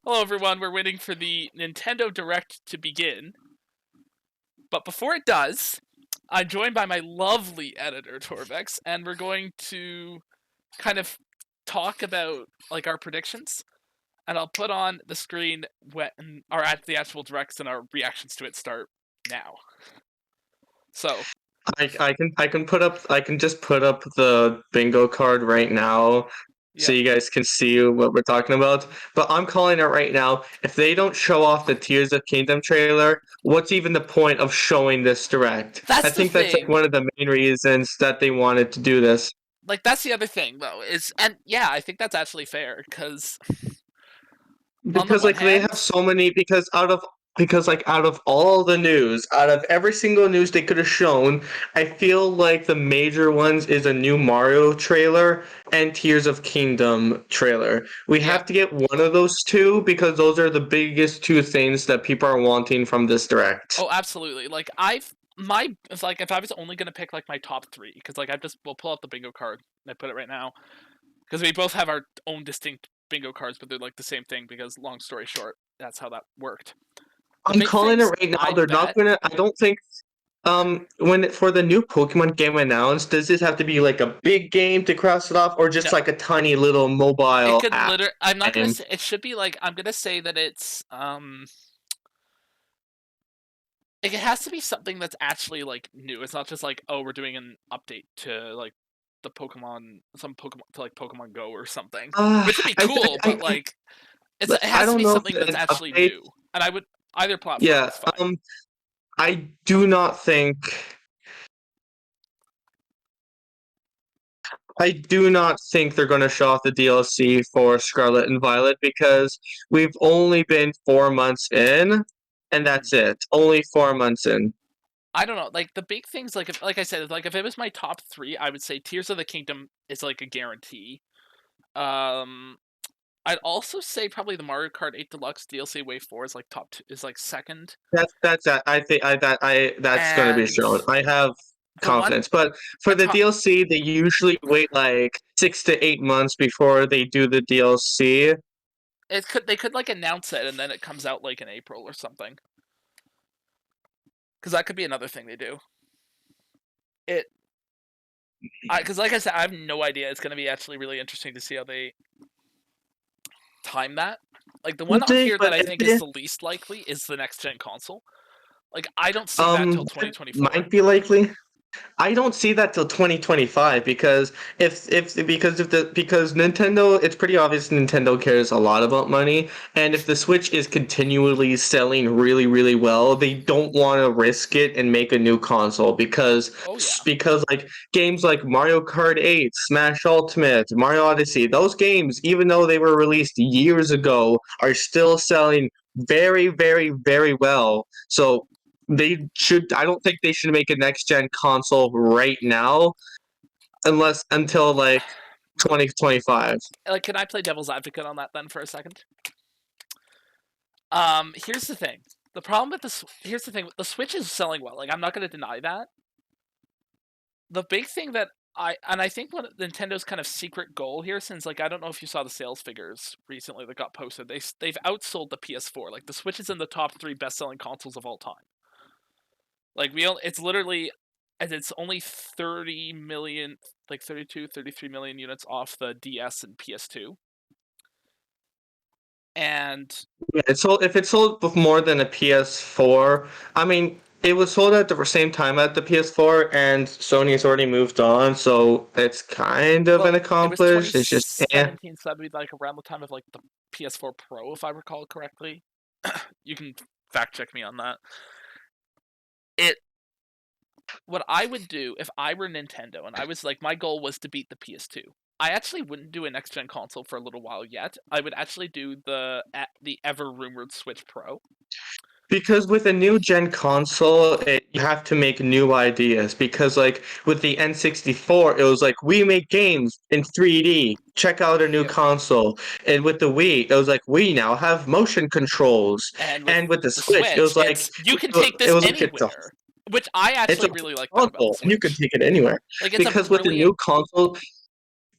Hello, everyone. We're waiting for the Nintendo Direct to begin. But before it does, I'm joined by my lovely editor, Torvex, and we're going to kind of talk about like our predictions. And I'll put on the screen when our at the actual directs and our reactions to it start now. So I can just put up the bingo card right now so yeah, you guys can see what we're talking about. But I'm calling it right now. If they don't show off the Tears of Kingdom trailer, what's even the point of showing this direct? I that's the think that's like thing. one of the main reasons that they wanted to do this. Like that's the other thing though is, and yeah, I think that's actually fair because on the Because one like they hand, have so many because like out of all the news, out of every single news they could have shown, I feel like the major ones is a new Mario trailer and Tears of Kingdom trailer. We yeah. have to get one of those two because those are the biggest two things that people are wanting from this direct. Oh, absolutely. Like I've my it's like if I was only gonna pick like my top three, because like we'll pull out the bingo card and I put it right now because we both have our own distinct bingo cards, but they're like the same thing because long story short, that's how that worked. The I'm big calling it things right now. I'd They're not bet gonna. I don't think. For the new Pokemon game announced, does this have to be like a big game to cross it off, or just no. like a tiny little It mobile could app literally. I'm not gonna game? say it should be like. I'm gonna say that it's It has to be something that's actually like new. It's not just like, oh, we're doing an update to like the Pokemon, some Pokemon to like Pokemon Go or something, Uh, which would be I, cool. I, But like, it I has to don't be know something if that's an actually update. new. And I would either platform Yeah. is fine. I do not think. I do not think they're going to show off the DLC for Scarlet and Violet because we've only been 4 months in, and Mhm. that's it. Only 4 months in. I don't know. Like the big things, like if, like I said, like if it was my top three, I would say Tears of the Kingdom is like a guarantee. Um, I'd also say probably the Mario Kart 8 Deluxe DLC Wave 4 is like top two, is like second. I think that's going to be And shown. I have the one confidence, but for a the top DLC, they usually wait like 6 to 8 months before they do the DLC. it could they could like announce it and then it comes out like in April or something. Because that could be another thing they do. It because like I said, I have no idea. It's going to be actually really interesting to see how they time that. Like the one Would on they? here that But I if think is they, the least likely is the next gen console. Like I don't see that till that 2024. might be likely. I don't see that till 2025 because because Nintendo, it's pretty obvious Nintendo cares a lot about money, and if the Switch is continually selling really really well, they don't want to risk it and make a new console Oh yeah. because like games like Mario Kart 8, Smash Ultimate, Mario Odyssey, those games even though they were released years ago are still selling very very very well. So I don't think they should make a next gen console right now unless until like The 2025. like can I play devil's advocate on that then for a second? Here's the thing. The problem with this here's the thing. The Switch is selling well. Like I'm not going to deny that. The big thing that I think what Nintendo's kind of secret goal here, since like I don't know if you saw the sales figures recently that got posted, they've outsold the PS4. Like the Switch is in the top three best selling consoles of all time. Like it's literally, and it's only 30 million, like 32, 33 million units off the DS and PS2. And Yeah, it's sold if it's sold with more than a PS4. I mean, it was sold at the same time at the PS4, and Sony's already moved on, so it's kind of an well, it was accomplished. It's just 2017, so that'd be like around the time of like the PS4 Pro, if I recall correctly. You can fact check me on that. It What I would do if I were Nintendo and I was like my goal was to beat the PS2. I actually wouldn't do a next gen console for a little while yet. I would actually do the ever rumored Switch Pro. because with a new gen console, you have to make new ideas. Because like with the N64, it was like we make games in 3D. Check out a new Yep. console. And with the Wii, it was like we now have motion controls. And with And with the the Switch, Switch, it's you can take it this was like anywhere, which I it's a actually really like that about the console, and you can Switch. take it anywhere. Like it's a Because with the new brilliant console,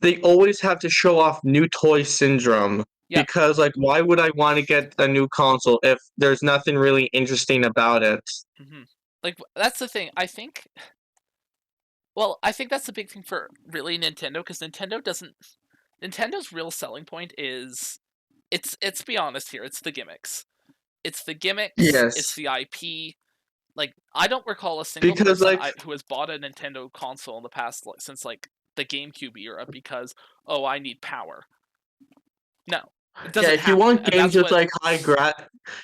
they always have to show off new toy syndrome. Yeah. because like why would I want to get a new console if there's nothing really interesting about it? hmm Like that's the thing. I think. Well, I think that's the big thing for really Nintendo because Nintendo doesn't. Nintendo's real selling point is, it's be honest here. It's the gimmicks. It's the gimmicks. It's Yes, the IP. Like I don't recall a single because person like who has bought a Nintendo console in the past since like the GameCube era because, oh, I need power. No, it yeah, doesn't if you happen, want and games that's with what. like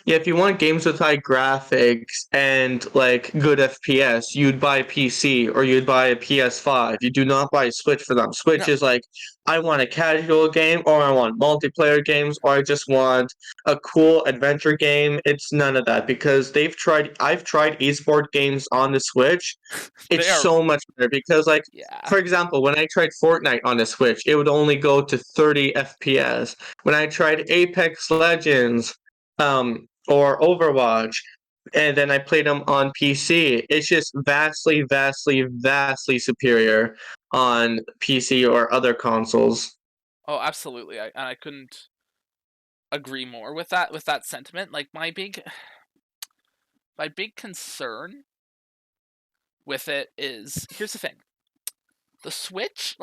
yeah, if you want games with high graphics and like good FPS, you'd buy a PC or you'd buy a PS5. You do not buy a Switch for them. Switch No, is like, I want a casual game, or I want multiplayer games, or I just want a cool adventure game. It's none of that because I've tried esport games on the Switch. they It's are. so much better because like, Yeah. for example, when I tried Fortnite on the Switch, it would only go to 30 FPS. When I tried Apex Legends, or Overwatch, and then I played them on PC, it's just vastly, vastly, vastly superior on PC or other consoles. Oh, absolutely. I couldn't agree more with that sentiment. Like my big concern with it is, here's the thing. The Switch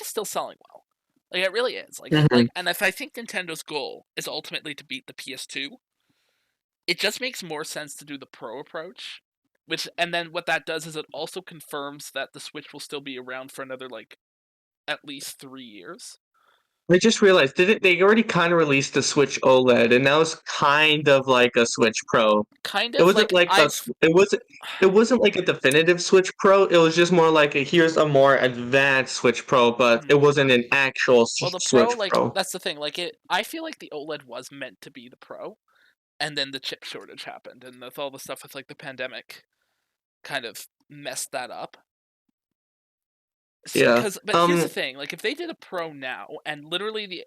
is still selling well. Like it really is. Hmm. And if I think Nintendo's goal is ultimately to beat the PS2, it just makes more sense to do the pro approach. And then what that does is it also confirms that the Switch will still be around for another like at least 3 years. I just realized, did they already kind of released the Switch OLED, and that was kind of like a Switch Pro. Kind It of wasn't like like I've it wasn't like a definitive Switch Pro. It was just more like here's a more advanced Switch Pro, but it hmm. wasn't an actual Well, the Pro, Switch like Pro. that's the thing. I feel like the OLED was meant to be the Pro, and then the chip shortage happened, and with all the stuff with like the pandemic, kind of messed that up. Yeah. But here's the thing: like if they did a Pro now, and literally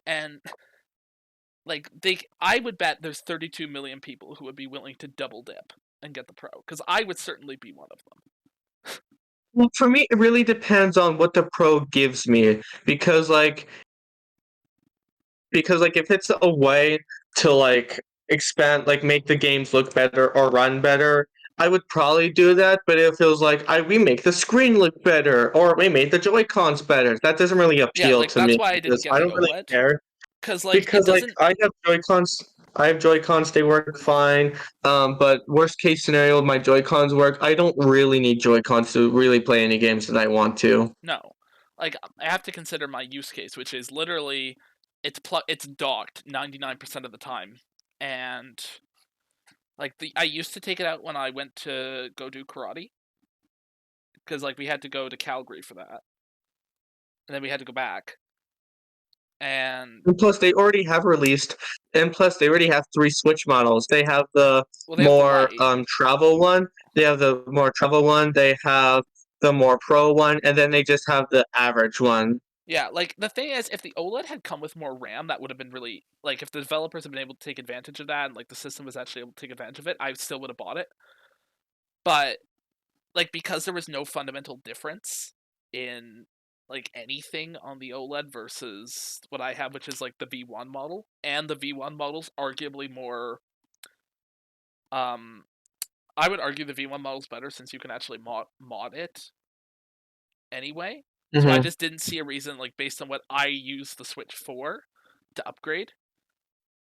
I would bet there's 32 million people who would be willing to double dip and get the Pro, because I would certainly be one of them. Well, for me, it really depends on what the Pro gives me because like if it's a way to like expand, like make the games look better or run better, I would probably do that. But if it was like we make the screen look better or we made the Joy Cons better, that doesn't really Yeah, appeal like to me that's why I didn't because get I the don't really OLED, care. because like it Because like doesn't. I have Joy Cons, they work fine. But worst case scenario, my Joy Cons work. I don't really need Joy Cons to really play any games that I want to. No, like I have to consider my use case, which is literally it's docked 99% of the time, and like I used to take it out when I went to go do karate, because like we had to go to Calgary for that, and then we had to go back, and And plus, they already have three Switch models. They have the well, they have the more light. travel one. They have the more travel one. They have the more pro one, and then they just have the average one. Yeah, like the thing is, if the OLED had come with more RAM, that would have been really like if the developers had been able to take advantage of that, and like the system was actually able to take advantage of it, I still would have bought it. But like because there was no fundamental difference in like anything on the OLED versus what I have, which is like the V1 model, and the V1 model's arguably more. Um, I would argue the V1 model's better since you can actually mod it anyway. So I Hmm. just didn't see a reason, like based on what I use the Switch for, to upgrade.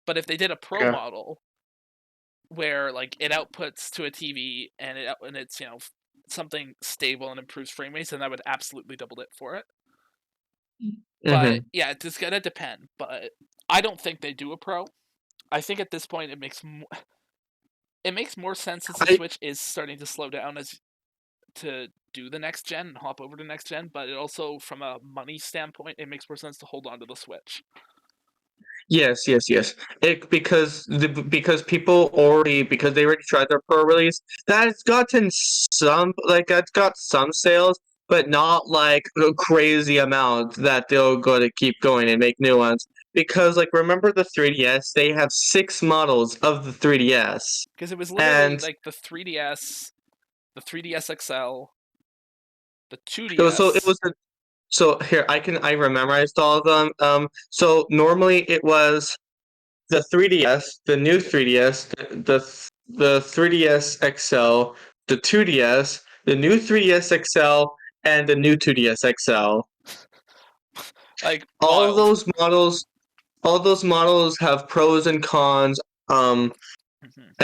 But if they did a Pro Yeah. model where like it outputs to a TV and it's something stable and improves frame rates, then I would absolutely double it for it. But Hmm. yeah, it's just gonna depend. But I don't think they do a Pro. I think at this point it makes more sense since the I Switch is starting to slow down as to do the next gen and hop over to next gen. But it also, from a money standpoint, it makes more sense to hold on to the Switch. Yes, yes, yes. Because people already because they already tried their pro release. That's gotten some like that's got some sales, but not like a crazy amount that they'll go to keep going and make new ones. Because like remember the 3DS, they have six models of the 3DS, Because it was literally and like the 3DS, the 3DS XL, the it 2DS. was so here I memorized all of them. So normally it was the 3DS, the new 3DS, the 3DS XL, the 2DS, the new 3DS XL, and the new 2DS XL. Like All wild. those models, all those models have pros and cons. Um, Mhm.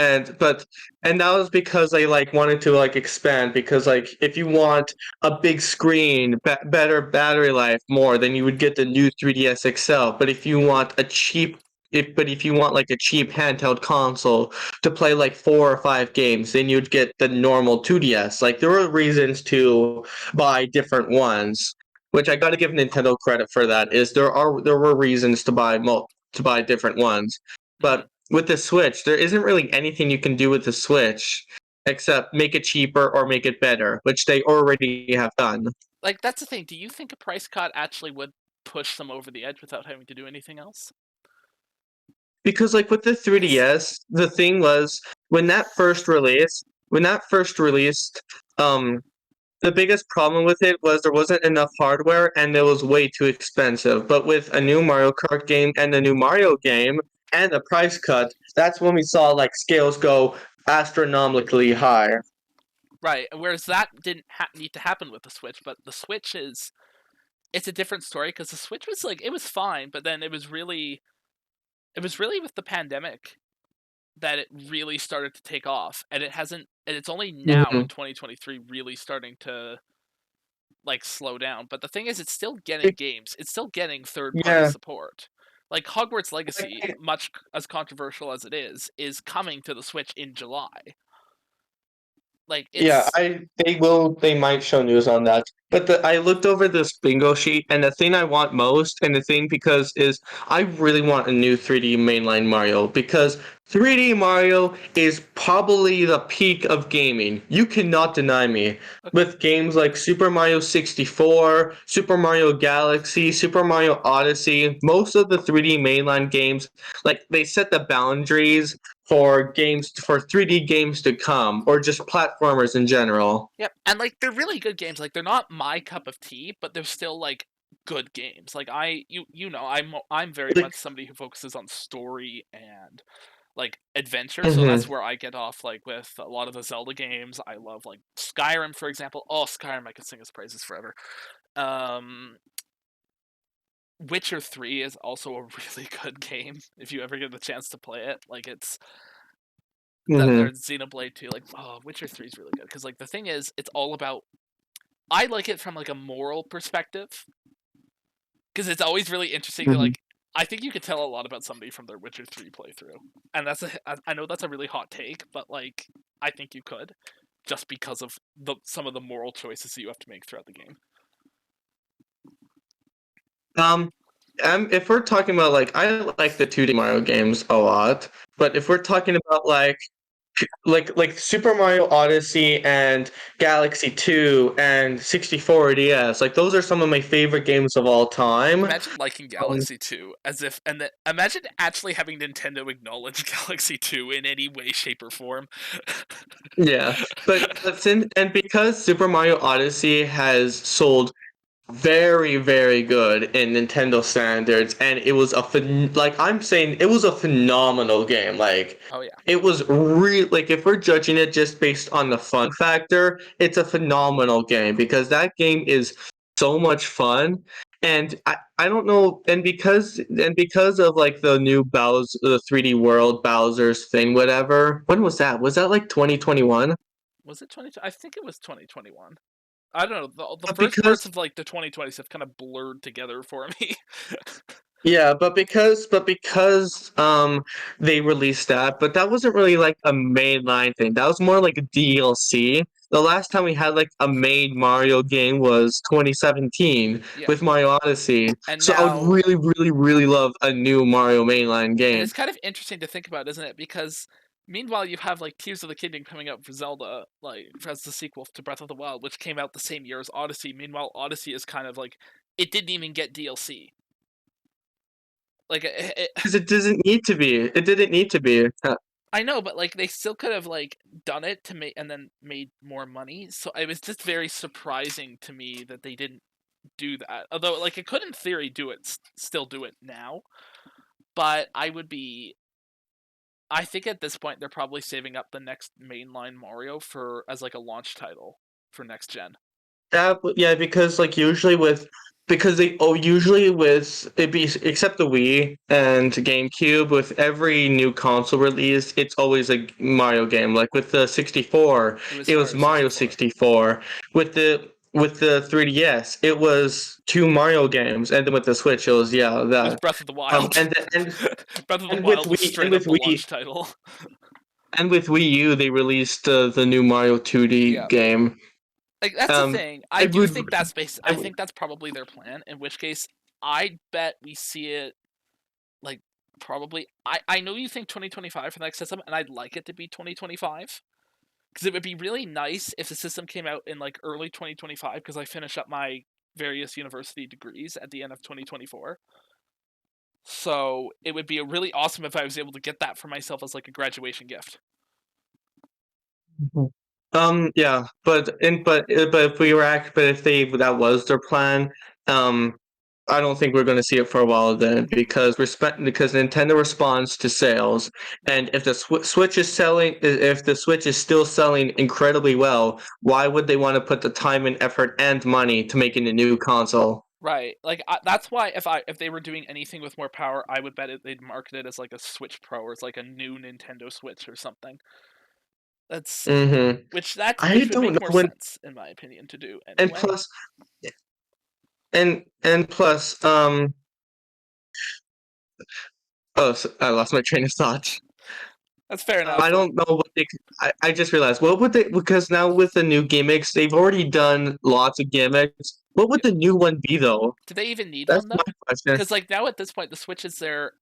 and that was because they like wanted to like expand, because like if you want a big screen, better battery life, more, then you would get the new 3DS XL. But if you want a cheap if you want like a cheap handheld console to play like 4 or 5 games, then you'd get the normal 2DS. Like there were reasons to buy different ones, which I got to give Nintendo credit for. That is, there were reasons to buy different ones, Mhm. but with the Switch, there isn't really anything you can do with the Switch except make it cheaper or make it better, which they already have done. Like that's the thing. Do you think a price cut actually would push them over the edge without having to do anything else? Because like with the 'Cause- 3DS, the thing was when that first released, um the biggest problem with it was there wasn't enough hardware and it was way too expensive. But with a new Mario Kart game and a new Mario game and the price cut, that's when we saw like scales go astronomically high. Right. Whereas that didn't need to happen with the Switch, but the Switch is it's a different story because the Switch was like it was fine, but then it was really with the pandemic that it really started to take off, and it hasn't, and it's only now Mhm. in 2023 really starting to like slow down. But the thing is, it's still getting games. It's still getting third party Yeah. support. Like Hogwarts Legacy, Like, much as controversial as it is coming to the Switch in July. Like yeah, it's they might show news on that. But I looked over this bingo sheet, and the thing I want most, and the thing because is I really want a new 3D mainline Mario, because 3D Mario is probably the peak of gaming. You cannot deny me. okay. With games like Super Mario 64, Super Mario Galaxy, Super Mario Odyssey, most of the 3D mainline games, like they set the boundaries for 3D games to come, or just platformers in general. Yep, and like they're really good games. Like they're not my cup of tea, but they're still like good games. Like I'm very Like, much somebody who focuses on story and like adventure. So mhm. that's where I get off like with a lot of the Zelda games. I love like Skyrim, for example. Oh, Skyrim, I could sing its praises forever. Um, Witcher 3 is also a really good game if you ever get the chance to play it. Like it's that Mhm. there's Xenoblade 2, like oh, Witcher 3 is really good because like the thing is it's all about I like it from like a moral perspective because it's always really interesting to Mhm. like. I think you could tell a lot about somebody from their Witcher 3 playthrough, and I know that's a really hot take, but like I think you could just because of some of the moral choices that you have to make throughout the game. Um, if we're talking about like, I like the 2D Mario games a lot, but if we're talking about like Super Mario Odyssey and Galaxy 2 and 64 DS, like those are some of my favorite games of all time. Imagine liking Um, Galaxy 2 as if, and then imagine actually having Nintendo acknowledge Galaxy 2 in any way, shape, or form. yeah, and because Super Mario Odyssey has sold very, very good in Nintendo standards, and it was like I'm saying, it was a phenomenal game. Like Oh yeah, it was real. Like if we're judging it just based on the fun factor, it's a phenomenal game, because that game is so much fun. And I don't know, and because of like the new Bowser, the 3D World Bowser's thing, whatever. When was that? Was that like 2021? was it 20? I think it was 2021. I don't know. The But first parts because of like the 2020s have kind of blurred together for me. Yeah, but because they released that, but that wasn't really like a mainline thing. That was more like a DLC. The last time we had like a main Mario game was 2017 Yeah, with Mario Odyssey. and So I would now really, really, really love a new Mario mainline and game. it's kind of interesting to think about, isn't it? Because meanwhile, you have like Tears of the Kingdom coming out for Zelda, like as the sequel to Breath of the Wild, which came out the same year as Odyssey. Meanwhile, Odyssey is kind of like it didn't even get DLC. Like Because it doesn't need to be. It didn't need to be. I know, but like they still could have like done it to make and then made more money. So it was just very surprising to me that they didn't do that. Although like it could in theory do it, still do it now. but I think at this point they're probably saving up the next mainline Mario for as like a launch title for next gen. Yeah, because like usually with it be except the Wii and GameCube, with every new console release, it's always a Mario game. Like with the 64, It was it was Mario Mario 64. 64. With the 3DS, it was two Mario games, and then with the Switch, it was It was that. Breath of the Wild. And then, Breath of the and with Wild was Wii and straight with up the Wii launch title. and with Wii U, they released the new Mario 2D Yeah. game. Like that's the Um, thing. I I do would, think that's I I would, think that's probably their plan. In which case, I bet we see it like probably. I know you think 2025 for the next system, and I'd like it to be 2025 because it would be really nice if the system came out in like early 2025 because I finish up my various university degrees at the end of 2024. So it would be really awesome if I was able to get that for myself as like a graduation gift. Yeah, but if we were but if that was their plan, um, I don't think we're going to see it for a while then because Nintendo responds to sales, and if the Switch is if the Switch is still selling incredibly well, why would they want to put the time and effort and money to making a new console? Right. Like that's why if they were doing anything with more power, I would bet they'd market it as like a Switch Pro or it's like a new Nintendo Switch or something. That's Mm-hmm. I which would don't make know more when, sense in my opinion to do and anyway. plus, and plus, oh, I lost my train of thought. That's fair I enough. Like, don't know what I just realized. What would they? Because now with the new gimmicks, they've already done lots of gimmicks. What would yeah. the new one be though? Do they even need That's one my though? question. Because like now at this point, the Switch is their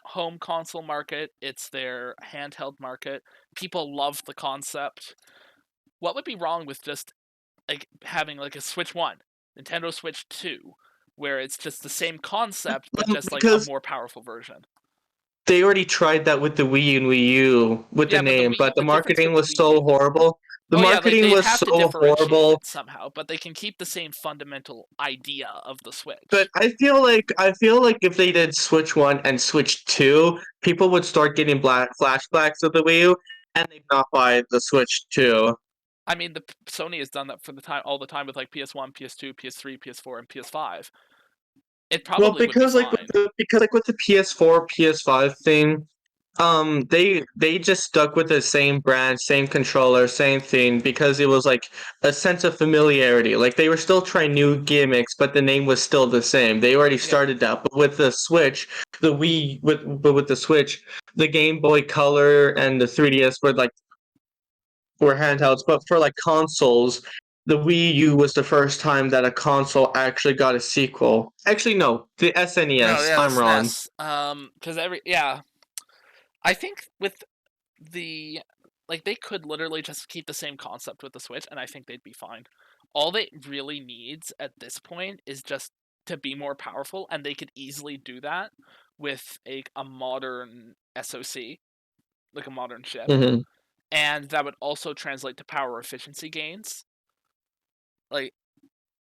home console market. It's their handheld market. People love the concept. What would be wrong with just like having like a Switch One, Nintendo Switch Two, where it's just the same concept but just like a Because more powerful version? they already tried that with the Wii and Wii U with the Yeah, but name, but the the difference marketing with the was Wii U. so horrible. The Oh yeah, like marketing they'd was have to so differentiate horrible. it somehow, but they can keep the same fundamental idea of the But Switch. I feel like if they did Switch One and Switch Two, people would start getting black flashbacks of the Wii U, and they'd not buy the Switch Two. I mean, the Sony has done that for the time all the time with like PS1, PS2, PS3, PS4, and PS5. It Well, probably would be because like with fine. the PS4, PS5 thing, they just stuck with the same brand, same controller, same thing because it was like a sense of familiarity. Like they were still trying new gimmicks, but the name was still the same. They already Yeah, started that. But with the Switch, with the Switch, the Game Boy Color and the 3DS were handhelds, but for like consoles, the Wii U was the first time that a console actually got a sequel. Actually, no, the no, SNES. yeah, the I'm wrong. SNES. Because I think with the like they could literally just keep the same concept with the Switch, and I think they'd be fine. All it really needs at this point is just to be more powerful, and they could easily do that with a modern SoC, like a modern chip, Hmm. and that would also translate to power efficiency gains, like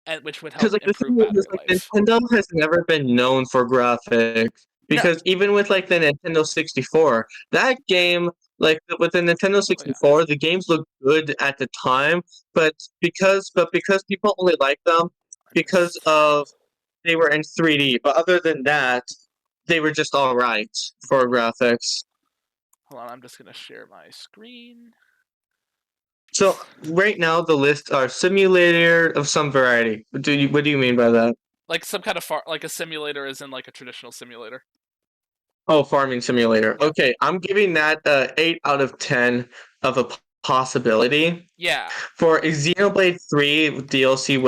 and which would Because help like the improve thing is, battery like life. Nintendo has never been known for graphics. No, Because even with like the Nintendo 64, that game, like with the Nintendo oh yeah, 64, the games looked good at the time, but because people only like them I because missed. of they were in 3D. But other than that, they were just all right for graphics. Hold on, I'm just gonna share my screen. So right now the lists are simulator of some variety. What do you mean by that? Like some kind of like a simulator is in like a traditional simulator. Oh, farming simulator. Yeah, Okay, I'm giving that 8 out of 10 of a possibility. yeah, For Xenoblade 3 DLC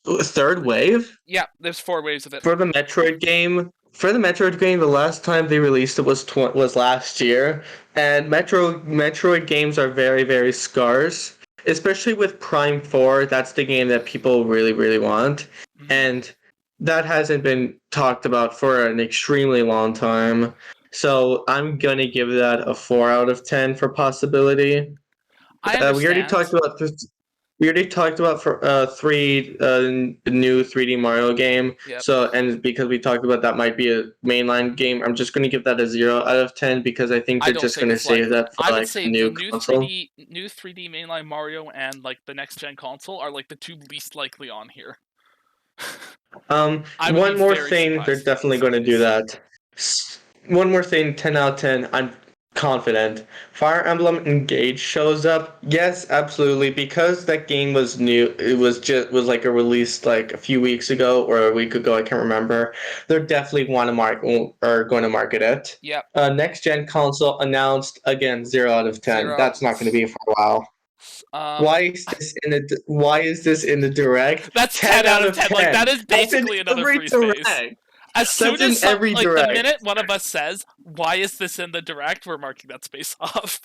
third wave, yeah. There's four waves of it. for the Metroid game, the last time they released it was last year, and Metroid games are very very scarce, especially with Prime 4. That's the game that people really really want, Mhm. and that hasn't been talked about for an extremely long time. So I'm gonna give that a 4 out of 10 for possibility. I We already talked understand. about this. We already talked about for new 3D Mario game. Yep. So and because we talked about that might be a mainline game, I'm just gonna give that a 0 out of 10 because I think I they're don't just think gonna it's save likely. that for I would like say a the new console. new 3D mainline Mario and like the next gen console are like the two least likely on here. I would be One more very thing, they're surprised if that definitely was the gonna do case. that. One more thing, 10 out of 10. I'm confident. Fire Emblem Engage shows up. Yes, absolutely. Because that game was new, it was like a release like a few weeks ago or a week ago. I can't remember. They're definitely want to going to market it. Yep. Next gen console announced again 0 out of 10. 0. That's not going to be for a while. Why is this in the direct? That's 10 10 out out of of 10. Like 10. that is That's in basically another every free space. direct. As soon That's in as every the direct. minute one of us says, "Why is this in the direct?" we're marking that space off.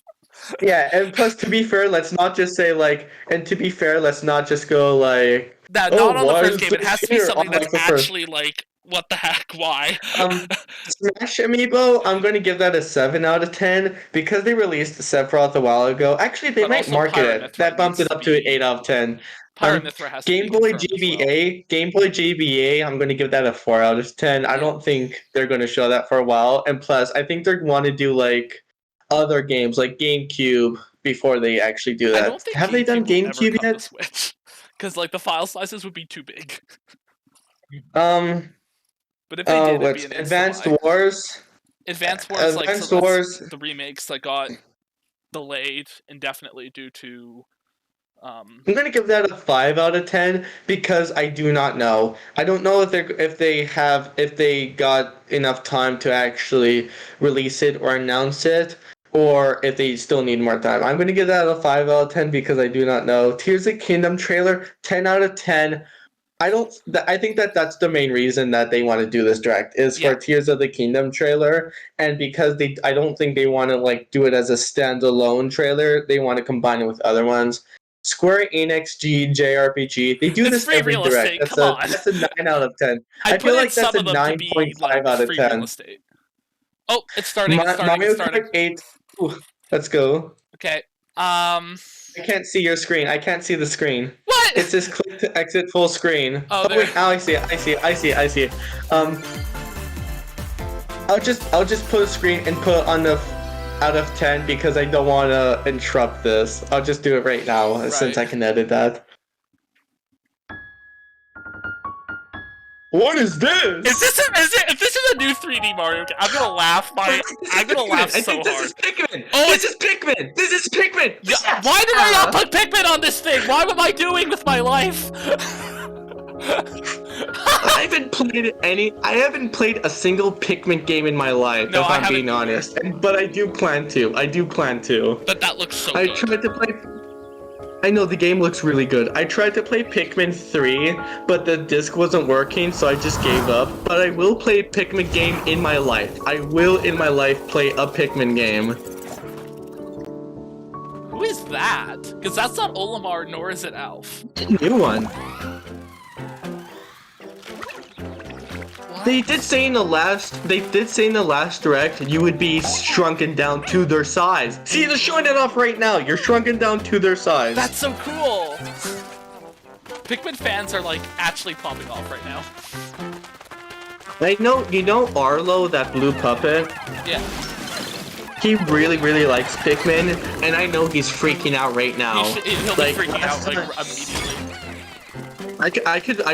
Yeah, and plus to be fair, let's not just say like, and to be fair, let's not just go like, That oh, not on the why first is game. It this has to be here something on that's like the first? actually like, what the heck? Why? Smash Amiibo, I'm going to give that a 7 out of 10 because they released Sephiroth a while ago. Actually, they But might also market it. Pyramithra That bumped needs it to up to an be 8 out of 10. Pyramithra has to Game be Boy confirmed as well. GBA, Game Boy GBA, I'm going to give that a 4 out of 10. I Yeah. don't think they're going to show that for a while. And plus, I think they want to do like other games like GameCube before they actually do I that. don't think Have they done GameCube will ever GameCube come to yet? Switch, because like the file sizes would be too big. Um, But if they did, it'd be what's an Advanced insta-buy. Wars? Advance Wars, like so Advanced that's Wars. the remakes that got delayed indefinitely due to I'm gonna give that a 5 out of 10 because I do not know. I don't know if they got enough time to actually release it or announce it, or if they still need more time. I'm gonna give that a 5 out of 10 because I do not know. Tears of the Kingdom trailer, 10 out of 10. I think that that's the main reason that they want to do this direct is for Yeah. Tears of the Kingdom trailer, and because I don't think they want to like do it as a standalone trailer. They want to combine it with other ones. Square Enix JRPG. They do It's this free every real direct. estate. Come on. That's a 9 out of 10. I I put feel in like that's some a of them to be 9.5 like out of free 10. real estate. Oh, it's starting. It's starting. Mario It's starting. Kart 8. Ooh, let's go. Okay. I can't see your screen. I can't see the screen. What? It says click to exit full screen. Oh, Oh there. wait, now I see it. I see it. I see it. I see it. I'll just put a screen and put on the out of 10 because I don't want to interrupt this. I'll just do it right now since I Right. can edit that. What is this? If this is a new 3D Mario game, I'm gonna laugh. I'm gonna laugh I so think this hard. is Pikmin. Oh, this is Pikmin. This is Pikmin. Yeah, why did I not put Pikmin on this thing? What am I doing with my life? I haven't played a single Pikmin game in my life, No, if I I'm being haven't either. honest. But I do plan to. But that looks so I good. tried to play. I know the game looks really good. I tried to play Pikmin 3, but the disc wasn't working, so I just gave up. But I will play a Pikmin game in my life. I will in my life play a Pikmin game. Who is that? Because that's not Olimar, nor is it Alf. New one. They did say in the last direct you would be shrunken down to their size. See, they're showing it off right now. You're shrunken down to their size. That's so cool. Pikmin fans are like actually popping off right now. I know, you know Arlo, that blue puppet? Yeah. He really, really likes Pikmin, and I know he's freaking out right now. He'll be freaking out like immediately. I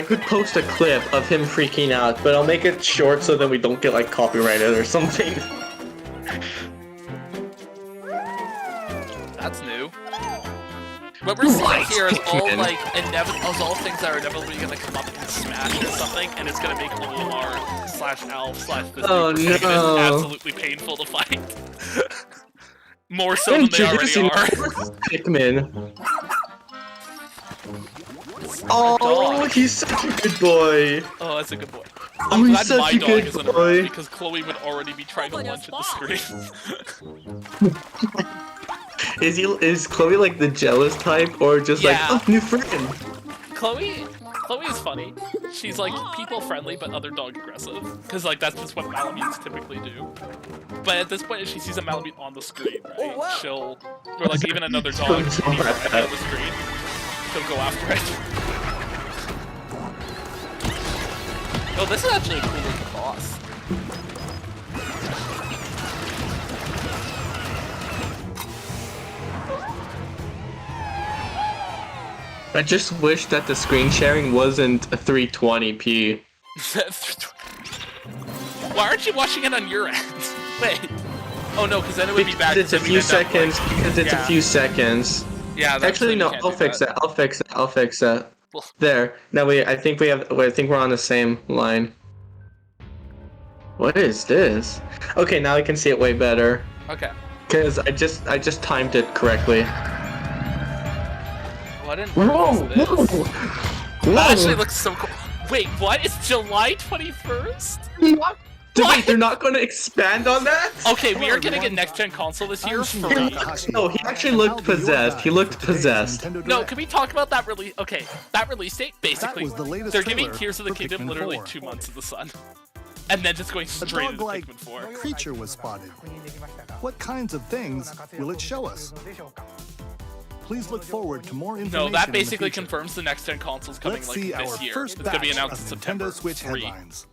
could post a clip of him freaking out, but I'll make it short so that we don't get like copyrighted or something. That's new. What we're seeing here is all like all things that are inevitably gonna come up in Smash or something, and it's gonna make Olimar/Alf/this Oh, no. absolutely painful to fight. More so than they already are. Pikmin. Dog. Oh, he's such a good boy. Oh, that's a good boy. Oh, I'm he's glad such my a dog good isn't boy. around because Chloe would already be trying to lunge at the screen. Is Chloe like the jealous type or just like, Yeah. oh, new friend? Chloe is funny. She's like people friendly but other dog aggressive. Cause like that's just what Malamutes typically do. But at this point, if she sees a Malamute on the screen, right, she'll or like even another dog, she'll be right on the screen. don't go after it. Oh, this is actually a cool looking boss. I just wish that the screen sharing wasn't a 320p. Why aren't you watching it on your end? Wait. Oh no, because then it would be back. Because it's a few seconds. Because it's a few seconds. Yeah. Actually, no. I'll fix that. I'll fix it. I'll fix that. There. Now I think we have. I think we're on the same line. What is this? Okay, now I can see it way better. Okay. Because I just timed it correctly. What in Whoa! Whoa! That actually looks so cool. Wait, what? It's July 21st? Wait, they're not going to expand on that? Okay, we are getting a next-gen console this year. No, he actually looked possessed. He looked possessed. No, can we talk about that release? Okay, that release date, basically, they're giving Tears of the Kingdom literally 2 months in the sun. And then just going straight into Pikmin 4. Creature was spotted. What kinds of things will it show us? Please look forward to more information. No, that basically confirms the next-gen console's coming Let's like see this our year. first It's gonna be batch announced in of September. Nintendo Switch 3. headlines.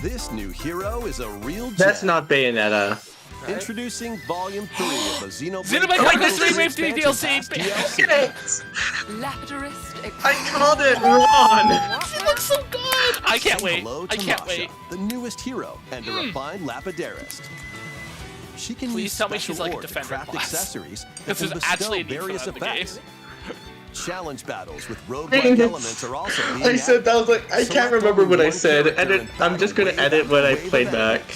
This new hero is a real gem. That's not Bayonetta. Introducing Volume 3 of the Xenoblade Xenoblade Chronicles 3 Wave 3 Expansion DLC. Pass DLC. I called it wrong! It looks so good! I can't Say wait. hello I to can't Masha, wait. the newest hero and a refined Lapidarist. She can Please use tell me she's special like a ore to defender craft class. accessories This and is bestow actually a need for various that in the effects. Challenge battles with Dang roguelike it. elements are also being I said added. that was like, I can't Select remember only what I one said. character Edit. and I'm just gonna wave edit what I wave played event. back.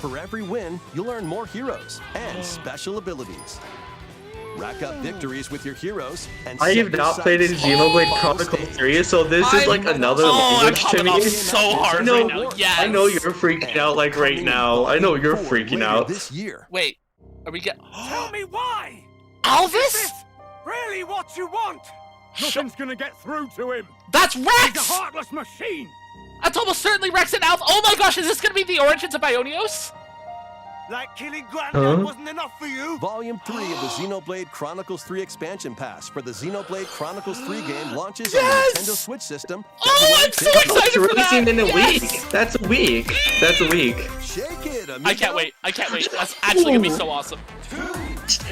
For every win, you'll earn more heroes and special abilities. Rack up victories with your heroes and I set have your not played in sights Xenoblade on Chronicles stage. 3, so this is like another I'm language to popping me. off so hard I know, right now. Yes. I know you're freaking out like right Coming now. I know you're Volume 4 freaking later out. This year. Wait, are we getting... Tell me why! Alvis? Really what you want? Nothing's gonna get through to him. That's He's a Rex! heartless machine. That's almost certainly Rex and Alf. Oh my gosh, is this gonna be the origins of Bionios? Like killing Granddad Huh? wasn't enough for you? Volume 3 of the Xenoblade Chronicles 3 expansion pass for the Xenoblade Chronicles 3 game launches on the Yes! Nintendo Switch system. Oh, I'm so February 15th. excited It's for that! releasing in a Yes! week. That's a week. That's a week. Shake it, amigo. I can't wait. I can't wait. That's actually gonna be so awesome.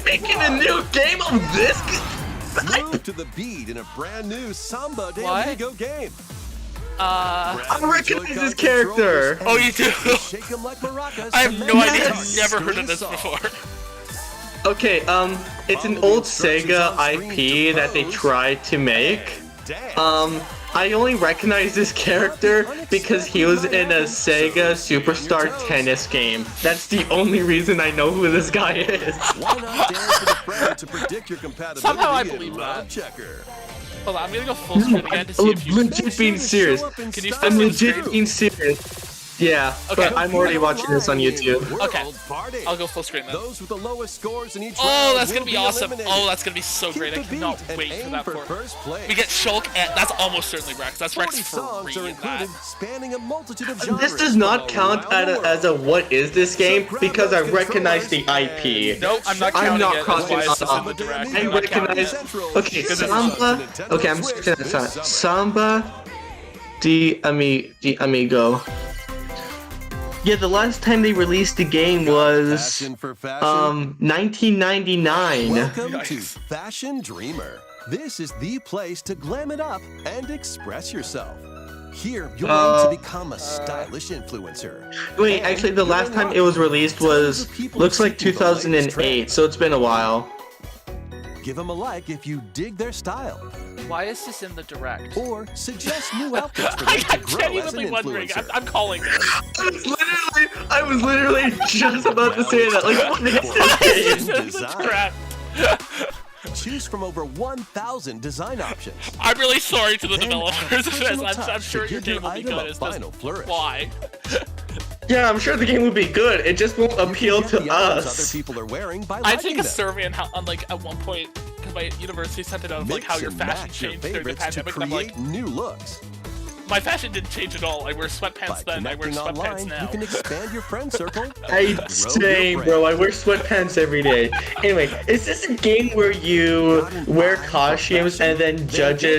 Making a new game of this. Move to the beat in a brand new Samba de What? Amigo game. I recognize this character. Oh, you do? Shake 'em like maracas. I have no idea. I've Yes! never heard of this before. Okay, it's an old Sega IP that they tried to make. I only recognize this character because he was in a Sega Superstar Tennis game. That's the only reason I know who this guy is. Why not dare for the friend to predict your compatibility Somehow I in believe Round that. Checker? Hold on, I'm gonna go full screen again to see I'm if you... legit being serious. Can you I'm full legit screen? being serious. Yeah, Okay. but I'm already watching this on YouTube. Okay. World Party. I'll go full screen then. Those with the lowest scores in each Oh, round that's gonna will be awesome. eliminated. Oh, that's gonna be so great. I Keep the cannot beat and wait for aim that for for... first place. We get Shulk, and that's almost certainly Rex. That's 40 Rex songs free are in that. included, spanning a multitude of genres. This does not from count around the as a what is this game because I recognize the IP. Nope, I'm not I'm counting not it. That's crossing why it's just in the off. direct. I I'm not counting recognize. it. Okay, Samba. Okay, I'm switching that aside. Samba de Amigo. Yeah, the last time they released the game was Passion for fashion. 1999. Welcome to Yikes. Fashion Dreamer. This is the place to glam it up and express yourself. Here, you'll learn to become a stylish influencer. Wait, And actually, the you'll last time unlock it was released was tons of people looks like seeking the latest 2008, trends. so it's been a while. Give them a like if you dig their style, Why is this in the direct? or suggest new outfits for them to I'm grow as an genuinely wondering. influencer. I'm calling this. I was literally just about to say that. Like, what is this game? This is the Design. direct. Choose from over 1,000 design options. I'm really sorry to the Then developers of add a this. personal I'm touch sure to your give game will be item good. a It's just final flourish. why? Yeah, I'm sure the game would be good. It just won't appeal Get to the items us. Other people are wearing by I liking take a them. survey on like at one point because my university sent it out of like Mix how your and fashion match your changed during the favorites to pandemic. And I'm create like, new looks. my fashion didn't change at all. I wear By sweatpants then. I wear connecting sweatpants online, now. you can expand your friend circle. Same, bro. I wear sweatpants every day. Anyway, is this a game where you wear costumes and then judge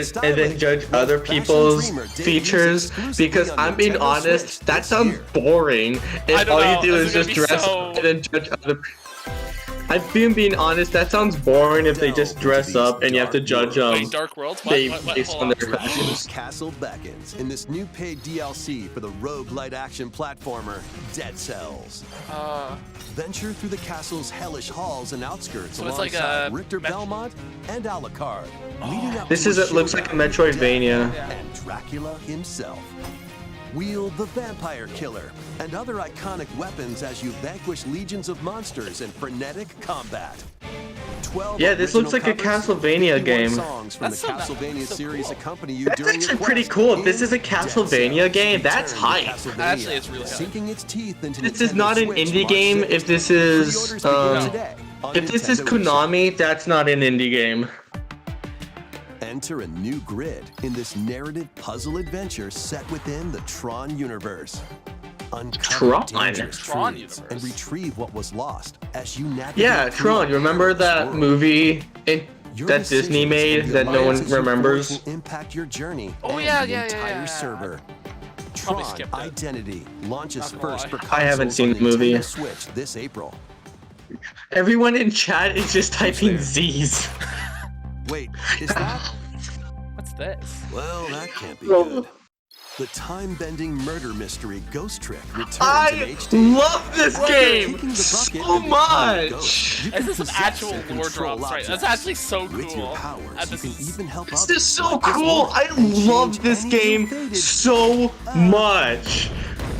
other people's features? Because I'm being honest, that sounds boring. I If don't all know, you do this is is just gonna be dress so- up and then judge other. I've been being honest. That sounds boring if they just dress up and you have to judge Wait, Dark Worlds? What? they What? based Hold on on. their costumes. Castle beckons in this new paid DLC for the roguelite action platformer Dead Cells. Venture through the castle's hellish halls and outskirts So it's like alongside a Richter Belmont and Alucard, leading up This to is a it looks like a showdown with Metroidvania. Death and Dracula himself. Wield the Vampire Killer and other iconic weapons as you vanquish legions of monsters in frenetic combat. 12 Yeah, this looks original like a covers, Castlevania 51 game. songs from That's the so nice. Castlevania That's so series cool. accompany you That's during your actually pretty quest cool. If this in is a Dead Castlevania Cells. game, that's Return to hype. Castlevania, Actually, it's really hype. sinking its teeth into This is Nintendo not an Switch indie March game. 6th. If this is Pre-orders begin today on if this is Nintendo eShop. Konami, that's not an indie game. Enter a new grid in this narrative puzzle adventure set within the Tron universe. Uncover Tron? dangerous Tron truths and universe. retrieve what was lost as you navigate Yeah, through Tron. You a remember perilous that world. movie Your that Disney decisions made and the that no one alliances you forge remembers? will impact your journey Oh, and yeah, the yeah, entire yeah. server. Probably Tron skipped it. Identity launches Not gonna first lie. for I haven't consoles seen on the movie. Nintendo Switch this April. Everyone in chat is just typing Z's. Wait, is that? What's this? Well, that can't be Well- good. The time-bending murder mystery Ghost Trick returns in I HD. love this After game kicking the bucket so and becoming a ghost, much. you This can is some possess actual and lore control drops, right? That's objects. actually so With your cool. powers, And you this can is- even help This others is so like this cool. one I and love change this any game ill-fated so much.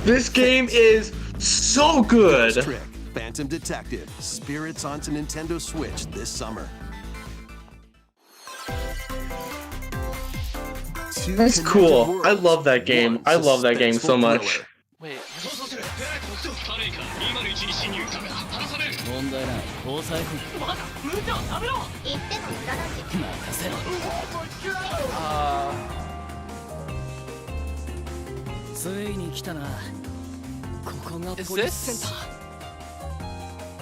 This game is so good. Ghost Trick, Phantom Detective, Spirits onto Nintendo Switch this summer. Two That's connected cool. worlds, I love that game. one I love that game so suspenseful much. thriller. Wait. 問題ない交際費言っても無駄だし任せろ ついに来たなここが Is ポリスセン this?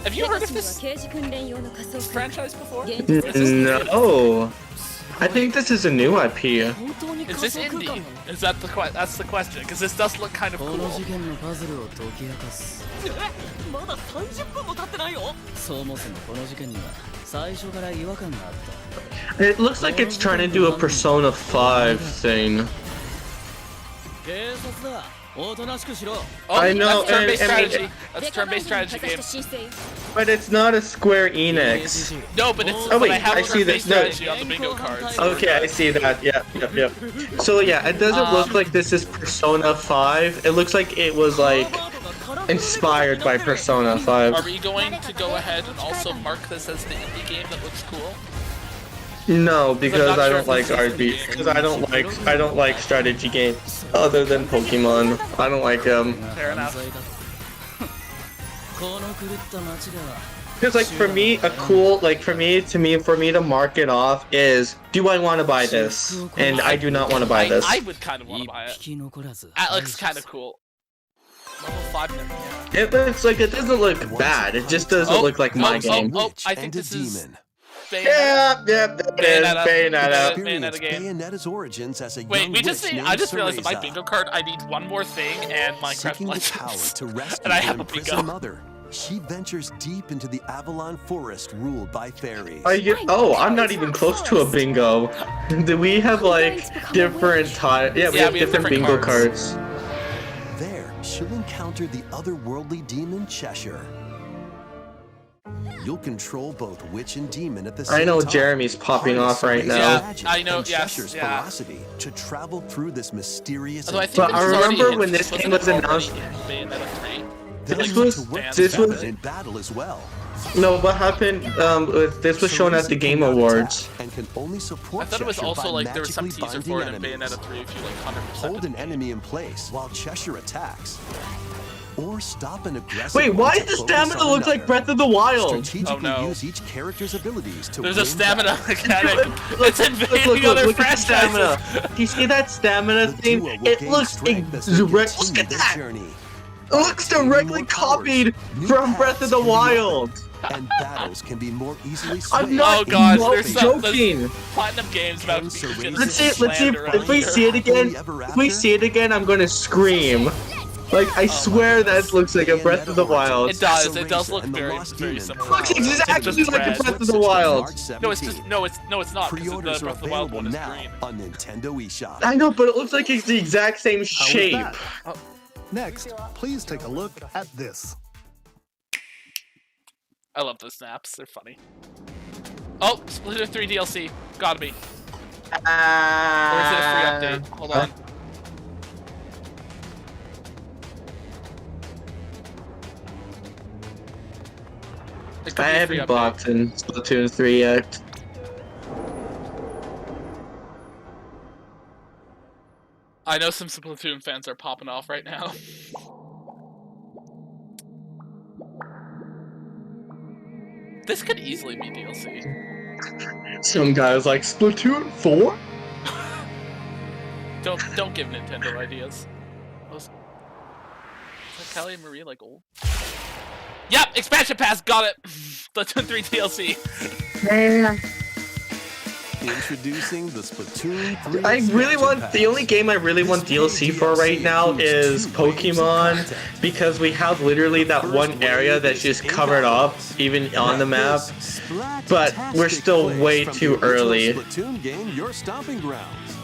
タ Have you heard of 私には this 刑事訓練用の仮想空間 franchise before? 現実 No. I think this is a new IP. ー本当に Is 仮 this 想空間 indie? なの Is that the that's the question? Because this does look kind of こ cool. の事件のパズルを解き明かすまだ30分も経ってないよ。そもそもこの事件には最初から違和感があった It looks like it's trying to do a Persona 5 thing. 警察だおとなしくしろ Oh, I know, that's turn-based and- and- strategy. That's turn-based strategy か game. ざした申請よ But it's not a Square Enix. No, but it's. Oh, but wait, I have I see turn-based this. No. strategy on the bingo cards. Okay, I see that. Yep. So yeah, it doesn't look like this is Persona 5. It looks like it was like inspired by Persona 5. Are we going to go ahead and also mark this as the indie game that looks cool? No, because not I sure don't if like this is RP. the Because I don't like strategy games other than Pokemon. I don't like them. Fair enough. 犯罪だこの狂った街では Because like for me, a cool like for me to mark it off is, do I want to buy this? And I do not want to buy this. I would kind of want 一 to buy it. 匹残らず That looks kind of cool. Level 5 now, yeah. It looks like it doesn't look bad. It just doesn't Oh, look like my oh, game. oh, I Witch think and a this is- demon. Bayonetta. Yeah, there it is. Bayonetta. Bayonetta. Experience Bayonetta game. Bayonetta's origins as a Wait, young we just witch need. named I just realized that my Cereza. bingo card. I need one more thing and Minecraft Seeking the power Legends. to rescue And I her have a imprisoned bingo. mother, she ventures deep into the Avalon Forest ruled by fairies. I'm not even close to a bingo. Do we have like different types? Yeah, we Yeah, have we have different different bingo cards. cards. There, she'll encounter the otherworldly demon Cheshire. You'll control both witch and demon at the same I know time. Jeremy's popping Harness off right Cereza's now. Yeah, magic I know, and yes, Cheshire's yeah. ferocity to travel through this mysterious Although I and think But this I was already remember in- when this wasn't game it was already announced- in Bayonetta 3. This need was to work this together was in battle as well. no. What happened? This was shown at the Cerisi Game cannot Awards. attack And can only support I thought it was Cheshire also by like there was some magically teaser for it in binding Bayonetta enemies. 3 if you like 100%. Hold an enemy in place while Cheshire attacks. Or stop an aggressive Wait, why one does to the focus stamina on look like another. Breath of the Wild? Strategically Oh, no. use each character's abilities to There's win a stamina battles. mechanic. It's invading other Look at the franchises. stamina. Do you see that stamina The thing? duo will It gain looks strength as they direct. Look continue at their that. journey. It looks directly copied New from Breath of paths the can be Wild. opened, and battles can be more easily I'm switched. not Oh gosh, no there's joking. Platinum Games about Can to Cerisi get Let's see. slander on If we here. see it again, if we see it again, I'm gonna scream. Like I swear that looks like a Breath of the Wild. It does. It does Cereza look and the very, Lost very Demon similar. Looks prowl exactly into the like a red. Breath of the Wild. No, it's just no, it's not. Because the Pre-orders are Breath of the Wild available one is now green. on Nintendo eShop. I know, but it looks like it's the exact same How was shape. that? Next, please take a look at this. I love those snaps. They're funny. Oh, Splatoon 3 DLC. Gotta be. Or is it a free update? Hold on. It could I be a free haven't update. bought in Splatoon 3 yet. I know some Splatoon fans are popping off right now. This could easily be DLC. Some guys like Splatoon 4? Don't give Nintendo ideas. Is that Callie and Marie like old? Yep, expansion pass, got it. Splatoon 3 DLC. Introducing the Splatoon 3 I really expansion want pack. the only game I really want DLC for right now is Pokemon because we have literally that one area that's just covered up even on the map. But we're still way too early. Splatoon game, your stomping grounds.